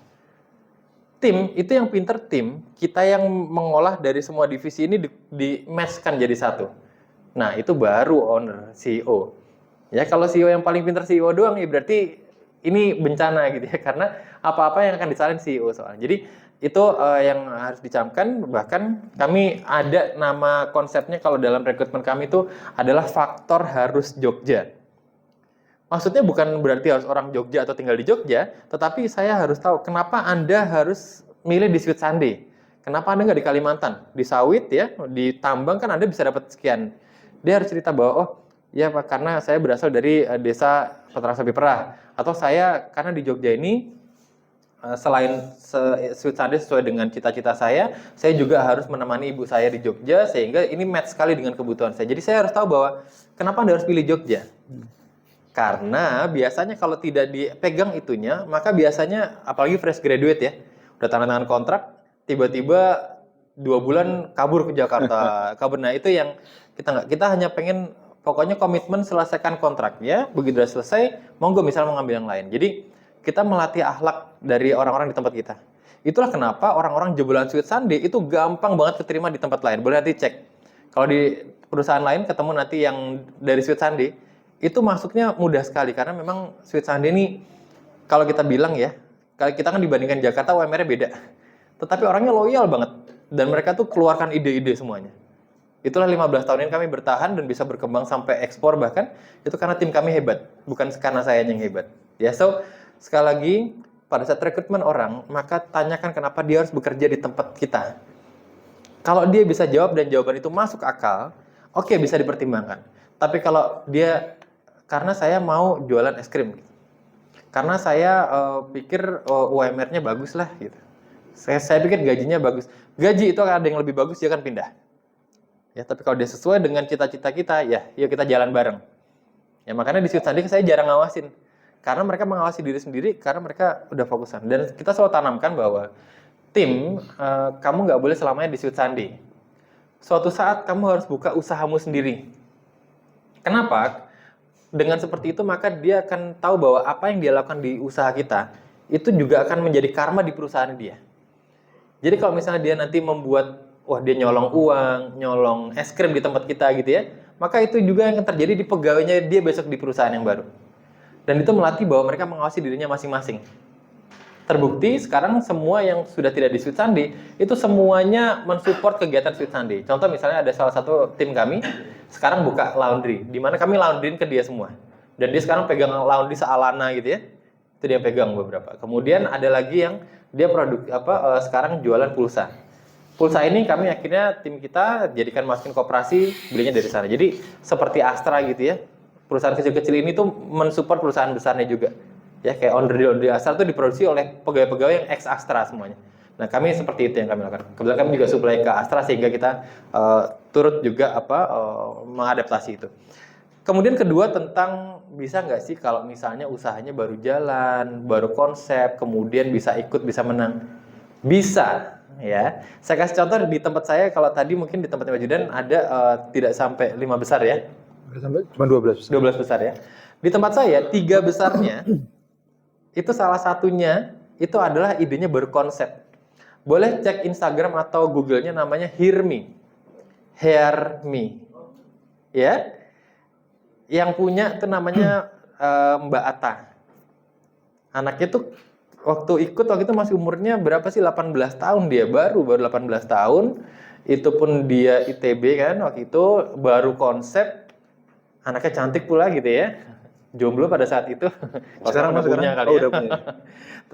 Tim itu yang pintar tim, kita yang mengolah dari semua divisi ini di-match-kan jadi satu. Nah, itu baru owner, CEO. Ya, kalau CEO yang paling pintar CEO doang ya berarti ini bencana gitu ya, karena apa-apa yang akan disalahin CEO soalnya. Jadi itu yang harus dicamkan. Bahkan kami ada nama konsepnya kalau dalam rekrutmen kami itu adalah faktor harus Jogja. Maksudnya bukan berarti harus orang Jogja atau tinggal di Jogja, tetapi saya harus tahu kenapa Anda harus milih di Sweet Sunday. Kenapa Anda nggak di Kalimantan? Di sawit ya, di tambang kan Anda bisa dapat sekian. Dia harus cerita bahwa ya Pak, karena saya berasal dari desa Peternak Sapi Perah. Atau saya karena di Jogja ini selain Sweet Sunday sesuai dengan cita-cita saya juga harus menemani ibu saya di Jogja sehingga ini match sekali dengan kebutuhan saya. Jadi saya harus tahu bahwa kenapa Anda harus pilih Jogja. Karena biasanya kalau tidak dipegang itunya, maka biasanya apalagi fresh graduate ya, udah tanda tangan kontrak, tiba-tiba 2 bulan kabur ke Jakarta, kabur. Nah itu yang kita hanya pengen pokoknya komitmen selesaikan kontraknya, begitu udah selesai, monggo misalnya mau ngambil yang lain. Jadi kita melatih akhlak dari orang-orang di tempat kita. Itulah kenapa orang-orang jebolan Sweet Sunday itu gampang banget keterima di tempat lain. Boleh nanti cek. Kalau di perusahaan lain ketemu nanti yang dari Sweet Sunday, itu masuknya mudah sekali karena memang Sweet Sunday ini kalau kita bilang ya, kalau kita kan dibandingkan Jakarta UMR-nya beda. Tetapi orangnya loyal banget dan mereka tuh keluarkan ide-ide semuanya. Itulah 15 tahun ini kami bertahan dan bisa berkembang sampai ekspor bahkan itu karena tim kami hebat, bukan karena saya yang hebat. Ya, so sekali lagi pada saat rekrutmen orang, maka tanyakan kenapa dia harus bekerja di tempat kita. Kalau dia bisa jawab dan jawaban itu masuk akal, oke, bisa dipertimbangkan. Tapi kalau dia karena saya mau jualan es krim, karena saya pikir UMR-nya bagus lah gitu. Saya pikir gajinya bagus. Gaji itu akan ada yang lebih bagus, dia akan pindah. Ya, tapi kalau dia sesuai dengan cita-cita kita, ya, yuk kita jalan bareng. Ya, makanya di Sweet Sunday saya jarang ngawasin. Karena mereka mengawasi diri sendiri, karena mereka udah fokusan. Dan kita selalu tanamkan bahwa tim, kamu nggak boleh selamanya di Sweet Sunday. Suatu saat kamu harus buka usahamu sendiri. Kenapa? Dengan seperti itu maka dia akan tahu bahwa apa yang dia lakukan di usaha kita itu juga akan menjadi karma di perusahaan dia. Jadi kalau misalnya dia nanti membuat, wah dia nyolong uang, nyolong es krim di tempat kita gitu ya, maka itu juga yang akan terjadi di pegawainya dia besok di perusahaan yang baru. Dan itu melatih bahwa mereka mengawasi dirinya masing-masing. Terbukti sekarang semua yang sudah tidak di Sweet Sunday itu semuanya mensupport kegiatan Sweet Sunday. Contoh misalnya ada salah satu tim kami sekarang buka laundry, di mana kami laundryin ke dia semua. Dan dia sekarang pegang laundry se-Alana gitu ya. Itu dia pegang beberapa. Kemudian ada lagi yang dia sekarang jualan pulsa. Pulsa ini kami akhirnya tim kita jadikan masukin koperasi, belinya dari sana. Jadi seperti Astra gitu ya. Perusahaan kecil-kecil ini tuh mensupport perusahaan besarnya juga. Ya, kayak Ondri Astra itu diproduksi oleh pegawai-pegawai yang ex Astra semuanya. Nah, kami seperti itu yang kami lakukan. Kebetulan kami juga supply ke Astra sehingga kita turut juga mengadaptasi itu. Kemudian kedua tentang bisa nggak sih kalau misalnya usahanya baru jalan, baru konsep, kemudian bisa ikut, bisa menang. Bisa, ya. Saya kasih contoh di tempat saya, kalau tadi mungkin di tempatnya Pak Judan ada tidak sampai 5 besar ya. Sampai cuma 12 besar. 12 besar ya. Di tempat saya 3 besarnya itu salah satunya itu adalah idenya berkonsep. Boleh cek Instagram atau Google-nya namanya Hear Me. Hear Me. Ya. Yang punya itu namanya Mbak Ata. Anaknya tuh waktu itu masih umurnya berapa sih? 18 tahun dia, baru 18 tahun. Itu pun dia ITB kan waktu itu, baru konsep. Anaknya cantik pula gitu ya. Jomblo pada saat itu. Sekarang udah punya kali ya. Udah punya.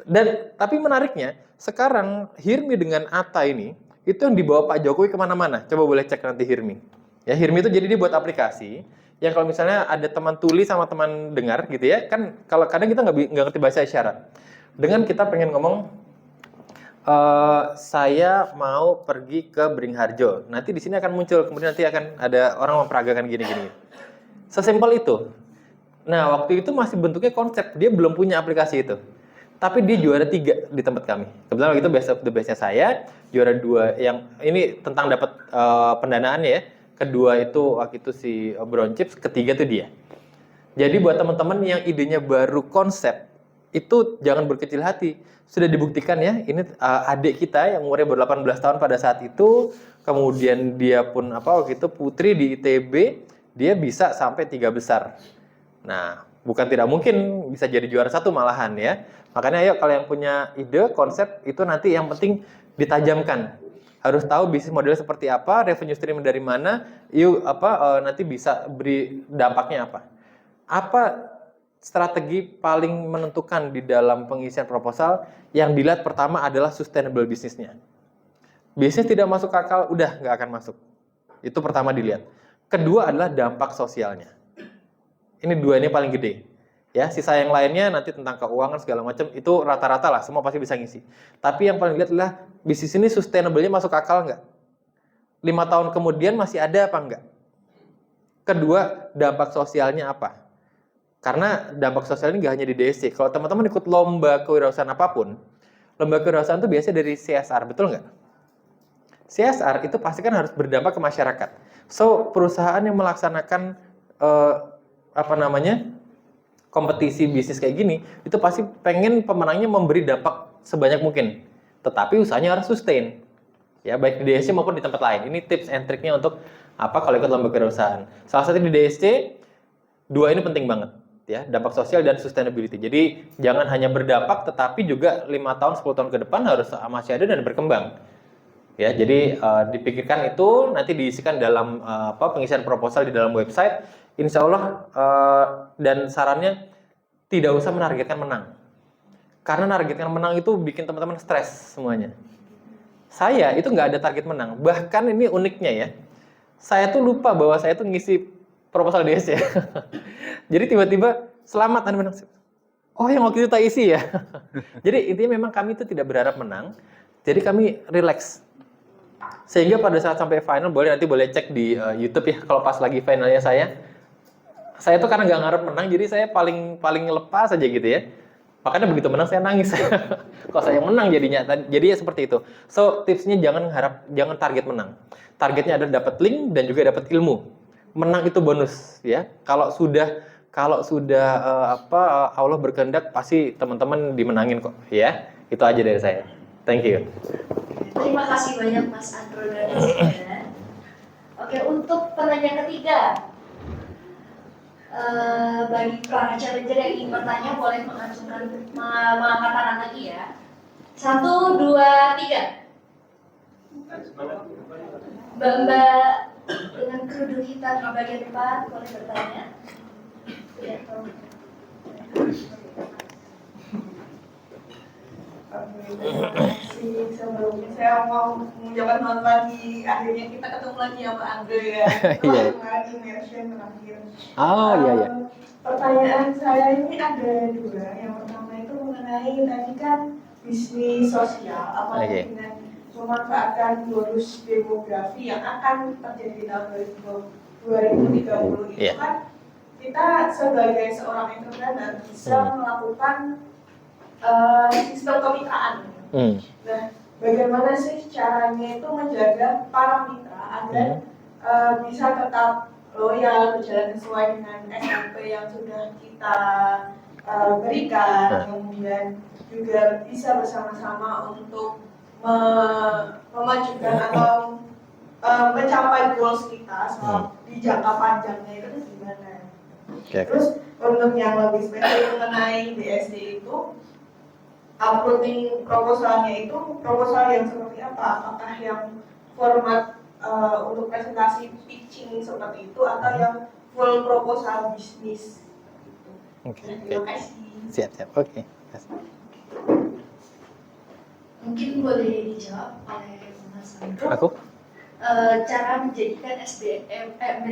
Dan tapi menariknya, sekarang Hirmi dengan Atta ini, itu yang dibawa Pak Jokowi kemana-mana. Coba boleh cek nanti Hirmi. Ya, Hirmi itu jadi dia buat aplikasi, yang kalau misalnya ada teman tuli sama teman dengar gitu ya, kan kalau kadang kita nggak ngerti bahasa isyarat. Dengan kita pengen ngomong, saya mau pergi ke Beringharjo. Nanti di sini akan muncul, kemudian nanti akan ada orang memperagakan gini-gini. Sesimpel itu. Nah, waktu itu masih bentuknya konsep, dia belum punya aplikasi itu. Tapi dia juara 3 di tempat kami. Kebetulan waktu itu best of the best-nya saya, juara 2 yang ini tentang dapat pendanaannya ya. Kedua itu waktu itu si Brown Chips, ketiga itu dia. Jadi buat teman-teman yang idenya baru konsep, itu jangan berkecil hati. Sudah dibuktikan ya, ini adik kita yang umurnya baru 18 tahun pada saat itu, kemudian dia pun waktu itu putri di ITB, dia bisa sampai 3 besar. Nah, bukan tidak mungkin bisa jadi juara 1 malahan ya. Makanya ayo kalau yang punya ide, konsep itu nanti yang penting ditajamkan. Harus tahu bisnis modelnya seperti apa, revenue stream dari mana, nanti bisa beri dampaknya apa. Apa strategi paling menentukan di dalam pengisian proposal yang dilihat pertama adalah sustainable bisnisnya. Bisnis tidak masuk akal, udah nggak akan masuk. Itu pertama dilihat. Kedua adalah dampak sosialnya. Ini 2 ini paling gede. Ya, sisa yang lainnya nanti tentang keuangan segala macam itu rata-rata lah, semua pasti bisa ngisi. Tapi yang paling dilihat adalah bisnis ini sustainable-nya masuk akal nggak? 5 tahun kemudian masih ada apa enggak? Kedua, dampak sosialnya apa? Karena dampak sosial ini nggak hanya di DSC. Kalau teman-teman ikut lomba kewirausahaan apapun, lomba kewirausahaan itu biasanya dari CSR, betul nggak? CSR itu pasti kan harus berdampak ke masyarakat. So, perusahaan yang melaksanakan kompetisi bisnis kayak gini, itu pasti pengen pemenangnya memberi dampak sebanyak mungkin. Tetapi usahanya harus sustain. Ya, baik di DSC maupun di tempat lain. Ini tips and triknya untuk kalau ikut lomba kewirausahaan. Salah satu di DSC, dua ini penting banget. Ya, dampak sosial dan sustainability. Jadi jangan hanya berdampak, tetapi juga 5 tahun, 10 tahun ke depan harus masih ada dan berkembang. Ya, jadi dipikirkan itu nanti diisikan dalam pengisian proposal di dalam website. Insya Allah dan sarannya tidak usah menargetkan menang. Karena menargetkan menang itu bikin teman-teman stres semuanya. Saya itu nggak ada target menang. Bahkan ini uniknya ya. Saya tuh lupa bahwa saya tuh ngisi proposal DS ya. Jadi tiba-tiba selamat Anda menang. Oh, yang waktu itu tak isi ya. Jadi intinya memang kami itu tidak berharap menang. Jadi kami relax. Sehingga pada saat sampai final nanti boleh cek di YouTube ya kalau pas lagi finalnya saya tuh karena nggak ngarep menang jadi saya paling lepas aja gitu ya. Makanya begitu menang saya nangis. Kalau saya menang jadinya jadi ya seperti itu. So tipsnya jangan target menang. Targetnya adalah dapat link dan juga dapat ilmu. Menang itu bonus ya. Kalau sudah Allah berkehendak pasti teman-teman dimenangin kok ya. Itu aja dari saya. Thank you. Terima kasih banyak Mas Andro dan Mas Ida. Oke, untuk pertanyaan ketiga, bagi para challenger yang ingin bertanya boleh mengangkat tangan lagi ya. 1, 2, 3. Mbak dengan kerudung hitam di bagian depan boleh bertanya. Ya, sebelumnya saya mau mengucapkan selamat pagi. Akhirnya kita ketemu lagi sama Andre ya. Kemarin di Mersen terakhir. Oh iya. Pertanyaan saya ini ada dua. Yang pertama itu mengenai tadi kan bisnis sosial, apalagi dengan memanfaatkan bonus demografi yang akan terjadi di tahun 2030 itu kan kita sebagai seorang entrepreneur bisa melakukan sistem kemitraan. Nah, bagaimana sih caranya itu menjaga para mitra agar bisa tetap loyal, berjalan sesuai dengan SOP yang sudah kita berikan, kemudian juga bisa bersama-sama untuk memajukan atau mencapai goals kita di jangka panjangnya itu gimana? Terus untuk yang lebih spesifik mengenai DSD itu uploading proposalnya itu proposal yang seperti apa? Apakah yang format untuk presentasi pitching seperti itu atau yang full proposal bisnis? Terima kasih. Siap. Oke. Mungkin boleh dijawab oleh Mas Andro. Aku? Cara menjadikan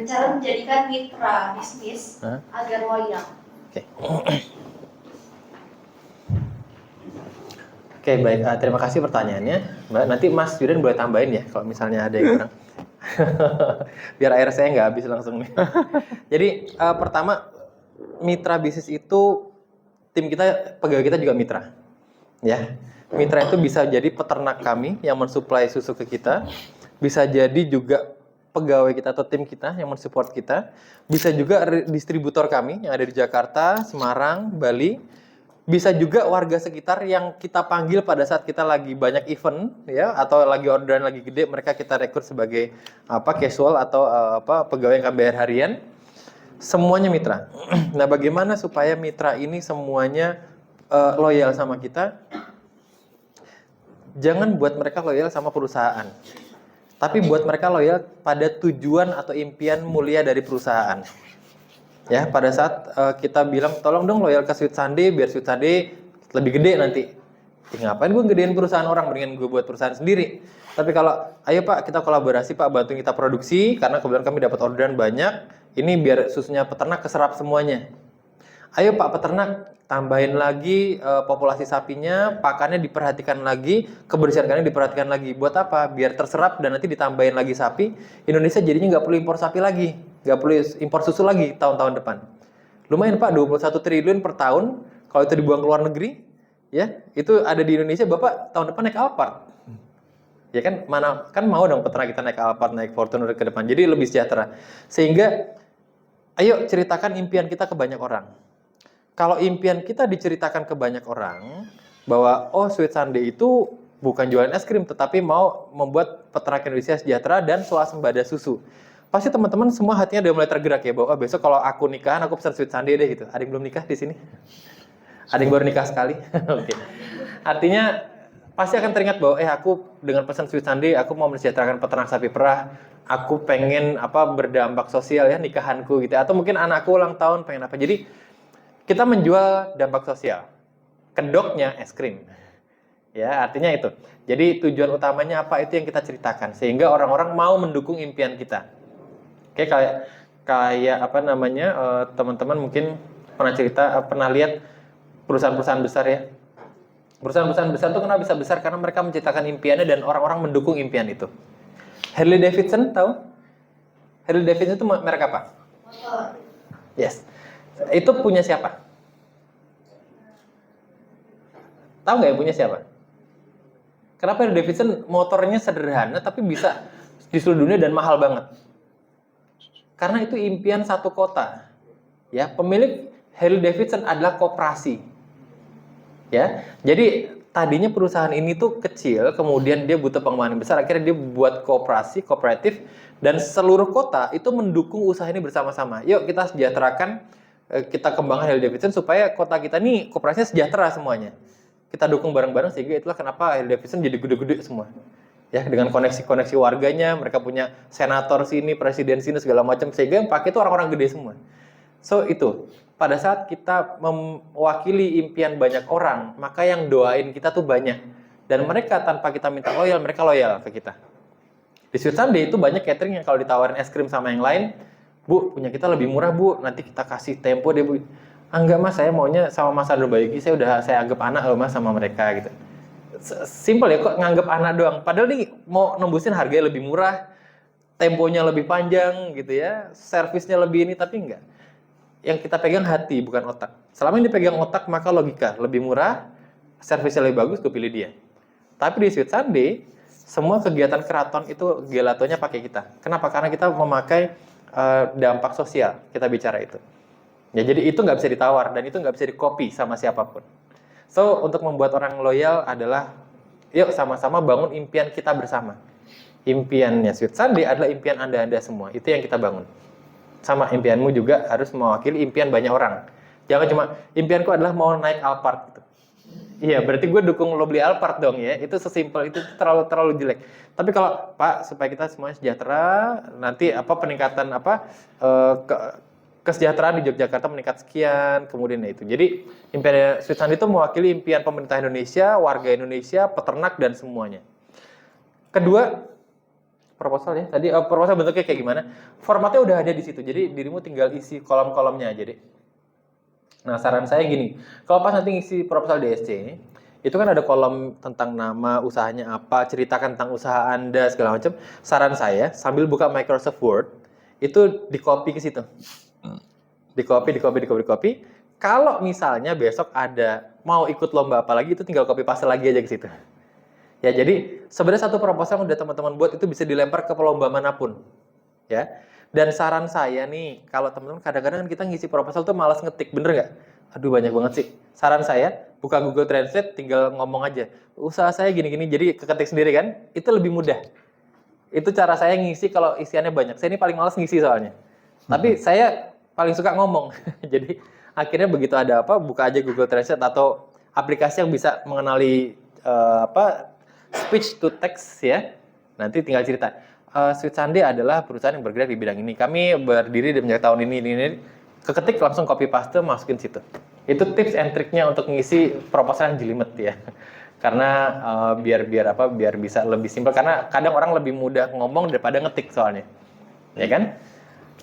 cara menjadikan mitra bisnis agar loyal. Oke, baik. Terima kasih pertanyaannya, Mbak. Nanti Mas Yudan boleh tambahin ya, kalau misalnya ada yang kurang. Biar air saya nggak habis langsung nih. Jadi pertama, mitra bisnis itu tim kita, pegawai kita juga mitra. Ya, mitra itu bisa jadi peternak kami yang mensuplai susu ke kita, bisa jadi juga pegawai kita atau tim kita yang mensupport kita, bisa juga distributor kami yang ada di Jakarta, Semarang, Bali. Bisa juga warga sekitar yang kita panggil pada saat kita lagi banyak event ya atau lagi orderan lagi gede, mereka kita rekrut sebagai casual atau pegawai yang bayar harian. Semuanya mitra. Nah, bagaimana supaya mitra ini semuanya loyal sama kita? Jangan buat mereka loyal sama perusahaan. Tapi buat mereka loyal pada tujuan atau impian mulia dari perusahaan. Ya, pada saat kita bilang tolong dong loyal ke Sweet Sunday biar Sweet Sunday lebih gede nanti. Ngapain gue gedein perusahaan orang, mendingan gue buat perusahaan sendiri. Tapi kalau ayo Pak kita kolaborasi Pak, bantu kita produksi karena kebetulan kami dapat orderan banyak. Ini biar susunya peternak keserap semuanya. Ayo Pak peternak tambahin lagi populasi sapinya, pakannya diperhatikan lagi, kebersihan kandang diperhatikan lagi. Buat apa? Biar terserap dan nanti ditambahin lagi sapi. Indonesia jadinya nggak perlu impor sapi lagi. Nggak perlu impor susu lagi tahun-tahun depan. Lumayan Pak, 21 triliun per tahun. Kalau itu dibuang ke luar negeri, ya itu ada di Indonesia, Bapak tahun depan naik Alphard. Ya kan mana kan mau dong peternak kita naik Alphard, naik Fortuner ke depan. Jadi lebih sejahtera. Sehingga ayo ceritakan impian kita ke banyak orang. Kalau impian kita diceritakan ke banyak orang bahwa oh Sweet Sunday itu bukan jualan es krim tetapi mau membuat peternak Indonesia sejahtera dan swasembada susu. Pasti teman-teman semua hatinya udah mulai tergerak ya bahwa besok kalau aku nikahan aku pesan Sweet Sunday deh gitu. Ada yang belum nikah di sini? Ada yang baru nikah sekali? Oke. Artinya pasti akan teringat bahwa aku dengan pesan Sweet Sunday aku mau mensejahterakan peternak sapi perah, aku pengen berdampak sosial ya nikahanku gitu, atau mungkin anakku ulang tahun pengen apa. Jadi kita menjual dampak sosial, kedoknya es krim ya, artinya itu. Jadi tujuan utamanya apa itu yang kita ceritakan sehingga orang-orang mau mendukung impian kita. Oke, kayak teman-teman mungkin pernah lihat perusahaan-perusahaan besar ya. Perusahaan-perusahaan besar itu kenapa bisa besar? Karena mereka menciptakan impiannya dan orang-orang mendukung impian itu. Harley Davidson tahu? Harley Davidson itu merek apa? Motor. Yes. Itu punya siapa? Tahu nggak yang punya siapa? Kenapa Harley Davidson motornya sederhana tapi bisa di seluruh dunia dan mahal banget? Karena itu impian satu kota. Ya, pemilik Harley Davidson adalah koperasi. Ya, jadi tadinya perusahaan ini tuh kecil, kemudian dia butuh pengembangan besar, akhirnya dia buat kooperatif, dan seluruh kota itu mendukung usaha ini bersama-sama. Yuk kita sejahterakan, kita kembangkan Harley Davidson supaya kota kita nih kooperasinya sejahtera semuanya. Kita dukung bareng-bareng sehingga itulah kenapa Harley Davidson jadi gede-gede semua. Ya, dengan koneksi-koneksi warganya, mereka punya senator sini, presiden sini segala macam, sehingga yang pakai itu orang-orang gede semua. So itu. Pada saat kita mewakili impian banyak orang, maka yang doain kita tuh banyak. Dan mereka tanpa kita minta loyal, mereka loyal ke kita. Di Sweet Sunday itu banyak catering yang kalau ditawarin es krim sama yang lain, Bu, punya kita lebih murah Bu, nanti kita kasih tempo deh Bu. Enggak Mas, saya maunya sama Mas Andro Bayuki, saya anggap anak loh Mas sama mereka gitu. Simple ya, kok nganggap anak doang. Padahal nih mau nembusin harganya lebih murah, temponya lebih panjang gitu ya, servisnya lebih ini, tapi enggak. Yang kita pegang hati, bukan otak. Selama yang dipegang otak, maka logika. Lebih murah, servisnya lebih bagus, gue pilih dia. Tapi di Sweet Sunday, semua kegiatan keraton itu gelatonya pakai kita. Kenapa? Karena kita memakai dampak sosial. Kita bicara itu. Ya, jadi itu nggak bisa ditawar, dan itu nggak bisa di-copy sama siapapun. So, untuk membuat orang loyal adalah, yuk sama-sama bangun impian kita bersama. Impiannya Sweet Sunday adalah impian Anda-Anda semua. Itu yang kita bangun. Sama impianmu juga harus mewakili impian banyak orang. Jangan cuma impianku adalah mau naik Alphard gitu. Iya, berarti gue dukung lo beli Alphard dong ya. Itu sesimpel itu, terlalu jelek. Tapi kalau Pak supaya kita semuanya sejahtera, nanti peningkatan kesejahteraan di Yogyakarta meningkat sekian, kemudian itu. Jadi impian Sweet Sunday itu mewakili impian pemerintah Indonesia, warga Indonesia, peternak dan semuanya. Kedua, proposal ya. Tadi proposal bentuknya kayak gimana? Formatnya udah ada di situ. Jadi dirimu tinggal isi kolom-kolomnya aja deh. Nah, saran saya gini. Kalau pas nanti ngisi proposal DSC, itu kan ada kolom tentang nama, usahanya apa, ceritakan tentang usaha Anda segala macam. Saran saya sambil buka Microsoft Word, itu di-copy ke situ. Di-copy. Kalau misalnya besok ada mau ikut lomba apa lagi, itu tinggal copy paste lagi aja ke situ. Ya, jadi sebenarnya satu proposal yang udah teman-teman buat itu bisa dilempar ke lomba manapun. Ya. Dan saran saya nih, kalau teman-teman kadang-kadang kita ngisi proposal tuh malas ngetik, bener nggak? Aduh, banyak banget sih. Saran saya, buka Google Translate, tinggal ngomong aja. Usaha saya gini-gini, jadi keketik sendiri kan? Itu lebih mudah. Itu cara saya ngisi kalau isiannya banyak. Saya ini paling malas ngisi soalnya. Tapi saya paling suka ngomong. Jadi akhirnya begitu ada buka aja Google Translate atau aplikasi yang bisa mengenali speech to text ya. Nanti tinggal cerita. Sweet Sunday adalah perusahaan yang bergerak di bidang ini. Kami berdiri di menjadi tahun ini. Keketik langsung copy paste masukin situ. Itu tips and triknya untuk ngisi proposal yang jelimet ya. Karena biar bisa lebih simpel. Karena kadang orang lebih mudah ngomong daripada ngetik soalnya. Ya kan?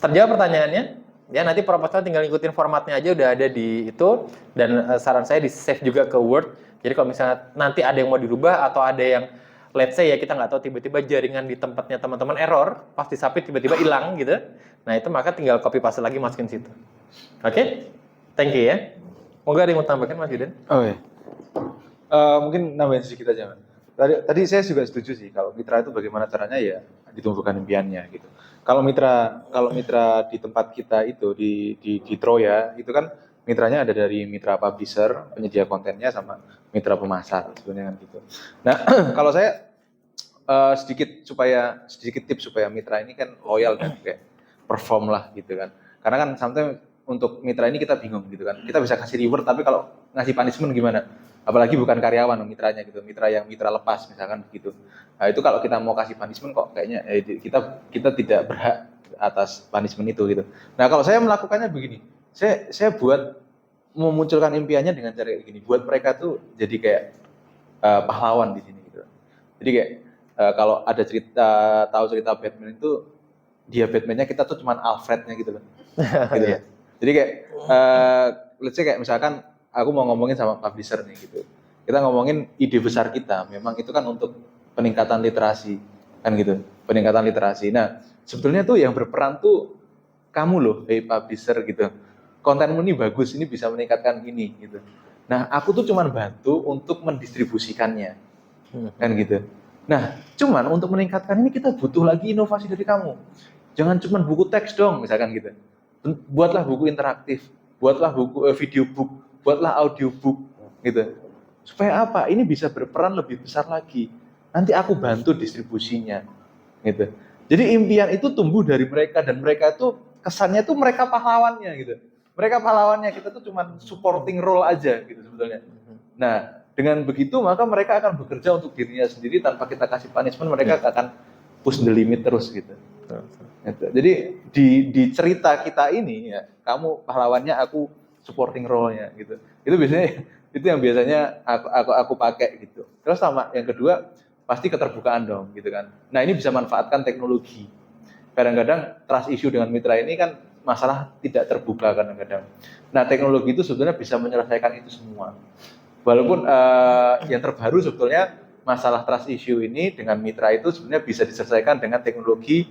Terjawab pertanyaannya. Ya, nanti proposal tinggal ngikutin formatnya aja udah ada di itu. Dan saran saya di save juga ke Word. Jadi kalau misalnya nanti ada yang mau dirubah atau ada yang let's say ya kita nggak tahu tiba-tiba jaringan di tempatnya teman-teman error, pas disubmit tiba-tiba hilang gitu. Nah itu maka tinggal copy paste lagi masukin situ. Oke? Thank you ya. Moga ada yang mau tambahkan Mas Yudan? Oh iya. Mungkin nambahin sedikit aja, Mas. Tadi saya juga setuju sih kalau mitra itu bagaimana caranya ya ditumbuhkan impiannya gitu. Kalau mitra di tempat kita itu di Troya itu kan mitranya ada dari mitra publisher, penyedia kontennya sama mitra pemasar sebenarnya kan gitu. Nah, kalau saya sedikit tips supaya mitra ini kan loyal dan kayak perform lah gitu kan. Karena kan sometimes untuk mitra ini kita bingung gitu kan. Kita bisa kasih reward tapi kalau ngasih punishment gimana? Apalagi bukan karyawan mitranya gitu, mitra lepas misalkan gitu. Nah, itu kalau kita mau kasih punishment kok kayaknya kita tidak berhak atas punishment itu gitu. Nah, kalau saya melakukannya begini. Saya buat memunculkan impiannya dengan cara kayak gini. Buat mereka tuh jadi kayak pahlawan di sini gitu. Jadi kayak kalau ada tahu cerita Batman itu dia Batman-nya kita tuh cuman Alfred-nya gitu loh. Gitu ya. Jadi kayak let's say kayak misalkan aku mau ngomongin sama publisher nih gitu. Kita ngomongin ide besar kita, memang itu kan untuk peningkatan literasi kan gitu. Peningkatan literasi. Nah, sebetulnya tuh yang berperan tuh kamu loh, hey publisher gitu. Kontenmu ini bagus, ini bisa meningkatkan ini gitu. Nah, aku tuh cuman bantu untuk mendistribusikannya. Kan gitu. Nah, cuman untuk meningkatkan ini kita butuh lagi inovasi dari kamu. Jangan cuman buku teks dong, misalkan gitu. Buatlah buku interaktif, buatlah buku video book, buatlah audiobook gitu. Supaya apa? Ini bisa berperan lebih besar lagi. Nanti aku bantu distribusinya gitu. Jadi impian itu tumbuh dari mereka dan mereka itu kesannya tuh mereka pahlawannya gitu. Mereka pahlawannya, kita tuh cuman supporting role aja gitu sebetulnya. Nah, dengan begitu maka mereka akan bekerja untuk dirinya sendiri tanpa kita kasih punishment, mereka akan push the limit terus gitu. Gitu. Jadi di cerita kita ini ya, kamu pahlawannya, aku supporting role-nya gitu. Itu biasanya itu yang biasanya aku pakai gitu. Terus sama yang kedua pasti keterbukaan dong gitu kan. Nah, ini bisa manfaatkan teknologi. Kadang-kadang trust issue dengan mitra ini kan masalah tidak terbuka kadang-kadang. Nah, teknologi itu sebetulnya bisa menyelesaikan itu semua. Walaupun yang terbaru sebetulnya masalah trust issue ini dengan mitra itu sebenarnya bisa diselesaikan dengan teknologi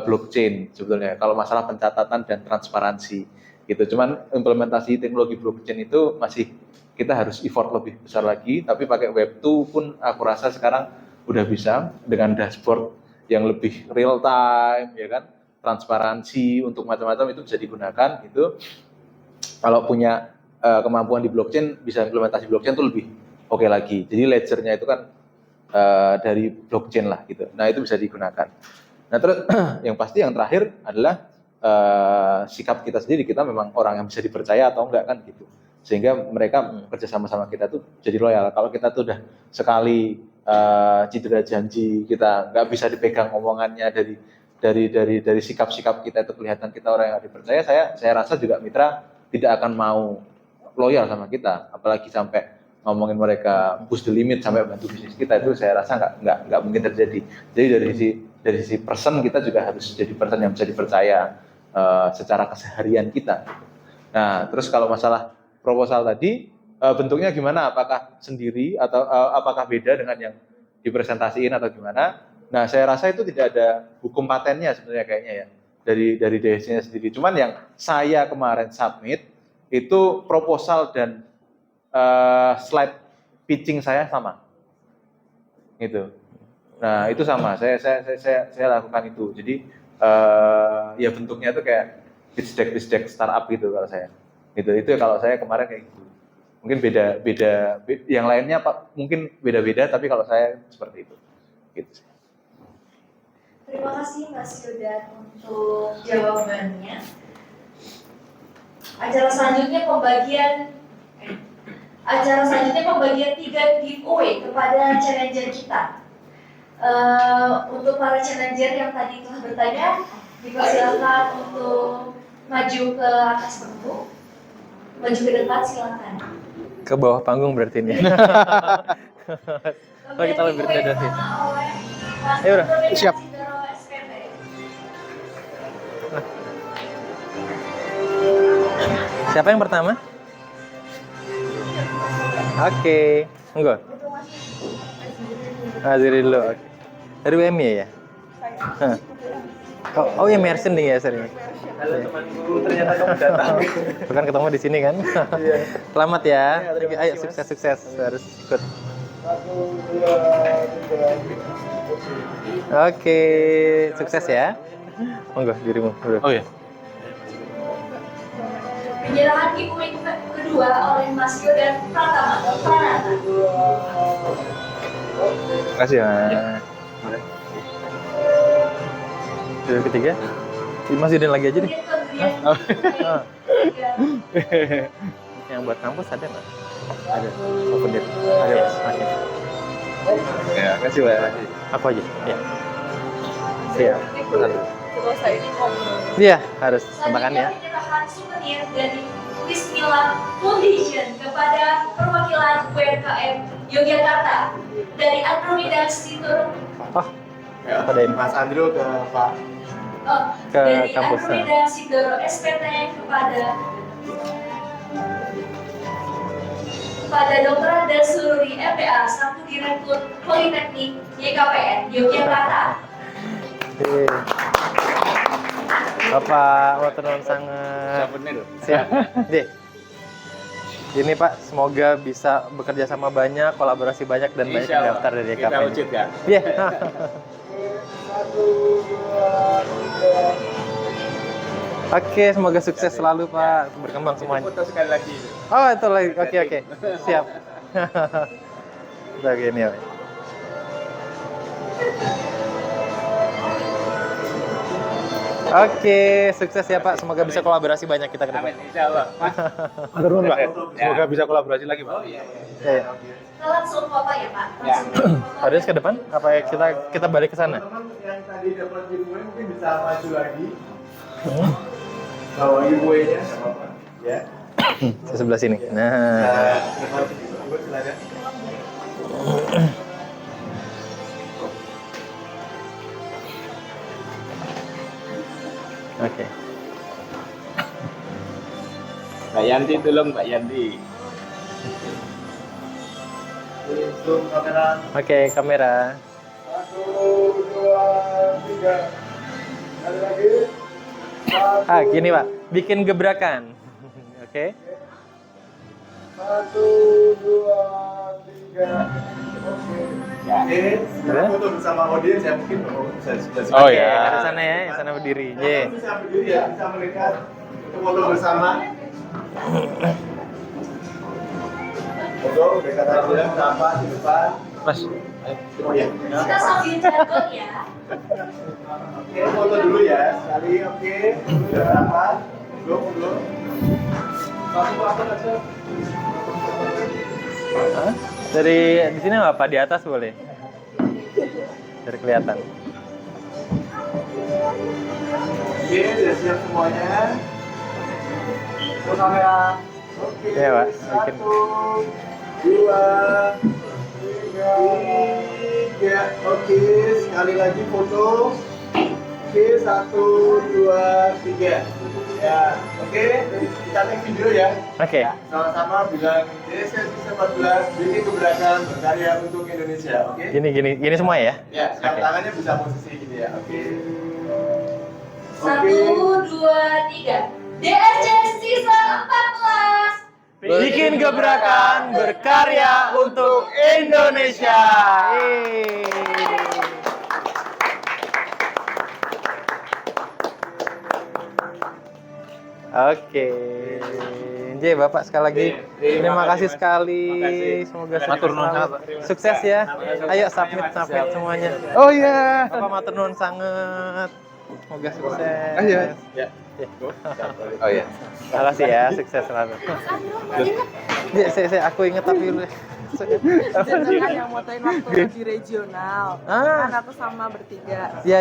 blockchain sebetulnya. Kalau masalah pencatatan dan transparansi gitu. Cuman implementasi teknologi blockchain itu masih kita harus effort lebih besar lagi. Tapi pakai Web2 pun aku rasa sekarang udah bisa dengan dashboard yang lebih real time, ya kan? Transparansi untuk macam-macam itu bisa digunakan gitu. Kalau punya kemampuan di blockchain, bisa implementasi blockchain itu lebih oke lagi. Jadi ledgernya itu kan dari blockchain lah gitu. Nah, itu bisa digunakan. Nah, terus yang pasti yang terakhir adalah sikap kita sendiri. Kita memang orang yang bisa dipercaya atau enggak kan gitu. Sehingga mereka kerja sama-sama kita tuh jadi loyal. Kalau kita tuh udah sekali cedera janji, kita nggak bisa dipegang omongannya dari sikap-sikap kita itu kelihatan kita orang yang dipercaya, saya rasa juga mitra tidak akan mau loyal sama kita, apalagi sampai ngomongin mereka push the limit sampai bantu bisnis kita, itu saya rasa nggak mungkin terjadi. Jadi dari sisi person kita juga harus jadi person yang bisa dipercaya secara keseharian kita. Nah, terus kalau masalah proposal tadi bentuknya gimana? Apakah sendiri atau apakah beda dengan yang dipresentasiin atau gimana? Nah, saya rasa itu tidak ada hukum patennya sebenarnya kayaknya ya dari DSC-nya sendiri. Cuman yang saya kemarin submit itu proposal dan slide pitching saya sama, gitu. Nah, itu sama. Saya lakukan itu. Jadi ya bentuknya itu kayak pitch deck startup gitu kalau saya. Gitu. Itu kalau saya kemarin kayak gitu. Mungkin beda yang lainnya mungkin beda-beda, tapi kalau saya seperti itu. Gitu. Terima kasih Mas Yudan untuk jawabannya. Acara selanjutnya pembagian 3 giveaway kepada challenger kita. Untuk para challenger yang tadi telah bertanya, dipersilakan untuk maju ke atas panggung, maju ke depan silakan. Ke bawah panggung berarti ini. Kalau kita lebih beda sih. Ayo udah, siap. Siapa yang pertama? Oke, enggak. Azri dulu. Dari WMI ya? Oh ya Mersin nih ya sering. Halo temanku, ternyata kamu datang. Bukan ketemu di sini kan? Selamat ya. Ayo sukses harus ikut. Oke, sukses ya. Monggo dirimu dulu. Oh ya. Penyerahan giveaway kedua oleh Mas Yo dan Pratama. Pranata. Terima kasih ya. Yang ketiga, Mas Yudin lagi aja deh. Kemudian Ah. pemberian Yang buat kampus ada nggak? Ada. Open date. Ada Mas. Oke. Ya, kasih Pak. Aku aja. Ya. Siap. Terus saya ini ngomong. Iya, harus makan ya. penyerahan souvenir dari Wismila Foundation kepada perwakilan UMKM Yogyakarta dari Andromeda Situr Oh, pada ini. Mas Andrew ke Pak. Ke dari kampus. Andromeda Sidoro SPTN kepada Dr. Anda Sururi MPA selaku Direktur Politeknik YKPN Yogyakarta. Oke. Bapak Waternon sangat siap. Deh. Ini Pak, semoga bisa bekerja sama banyak, kolaborasi banyak dan banyak yang daftar dari YKPN. Kita wujud ya. Iya. Oke, semoga sukses selalu Pak, berkembang semuanya. Foto sekali lagi. Oh, itu lagi. Oke. Siap. Udah gini ya. Oke, sukses ya Pak. Semoga bisa kolaborasi banyak kita ke depan. Insya Allah. Mas. Atur Pak. Semoga bisa kolaborasi lagi Pak. Iya. Kita langsung foto ya Pak. Ya. Langsung Harus ke depan? Apa ya kita balik ke sana? Teman-teman yang tadi dapat giveaway mungkin bisa maju lagi. Bawa giveaway-nya nggak apa-apa. Ya. Ke sebelah sini. Nah. Silakan. Oke. Mbak Yanti tolong Mbak Yanti. Zoom kamera. Oke, kamera. 1, 2, 3. Sekali lagi. Gini Pak, bikin gebrakan. Oke. 1, 2, 3. Oke. Oke, sekarang foto bersama audiens ya mungkin bisa sebelah sini. Oh ya, ke sana ya, ke sana berdiri. Ye. Bisa berdiri ya, bisa mendekat untuk foto bersama. Foto dekat aja, sama di depan. Mas. Oh ya. kita sambil jargon ya. Oke, foto dulu ya. Sekali, oke. Bersama. Belum. Satu apa aja. Hah? Dari di sini nggak Pak? Di atas boleh. Dari kelihatan. Oke, sudah siap semuanya. Foto kamera. Oke. Iya, Pak. Bikin. 1, 2, 3. Oke, sekali lagi foto. Oke, 1, 2, 3. Ya, oke. Kita take video ya. Oke. Sama-sama bilang DSK 14 bikin gebrakan berkarya untuk Indonesia. Oke. Gini semua ya? Ya, sekarang Oke. tangannya bisa posisi gini ya. Oke. 1, 2, 3. DSC sisa 14. Bikin gebrakan berkarya untuk Indonesia. Oke. J, Bapak sekali lagi terima kasih sekali. Semoga Matur nuwun selalu sangat. sukses ya. Ayo submit semuanya. Oh iya. Bapak matur nuwun sangat. Semoga sukses. Ayo. Ya. Oh iya. Terima kasih ya, sukses selalu. Saya aku inget tapi Jangan yang motoin waktu di regional. Kan aku sama bertiga. ya.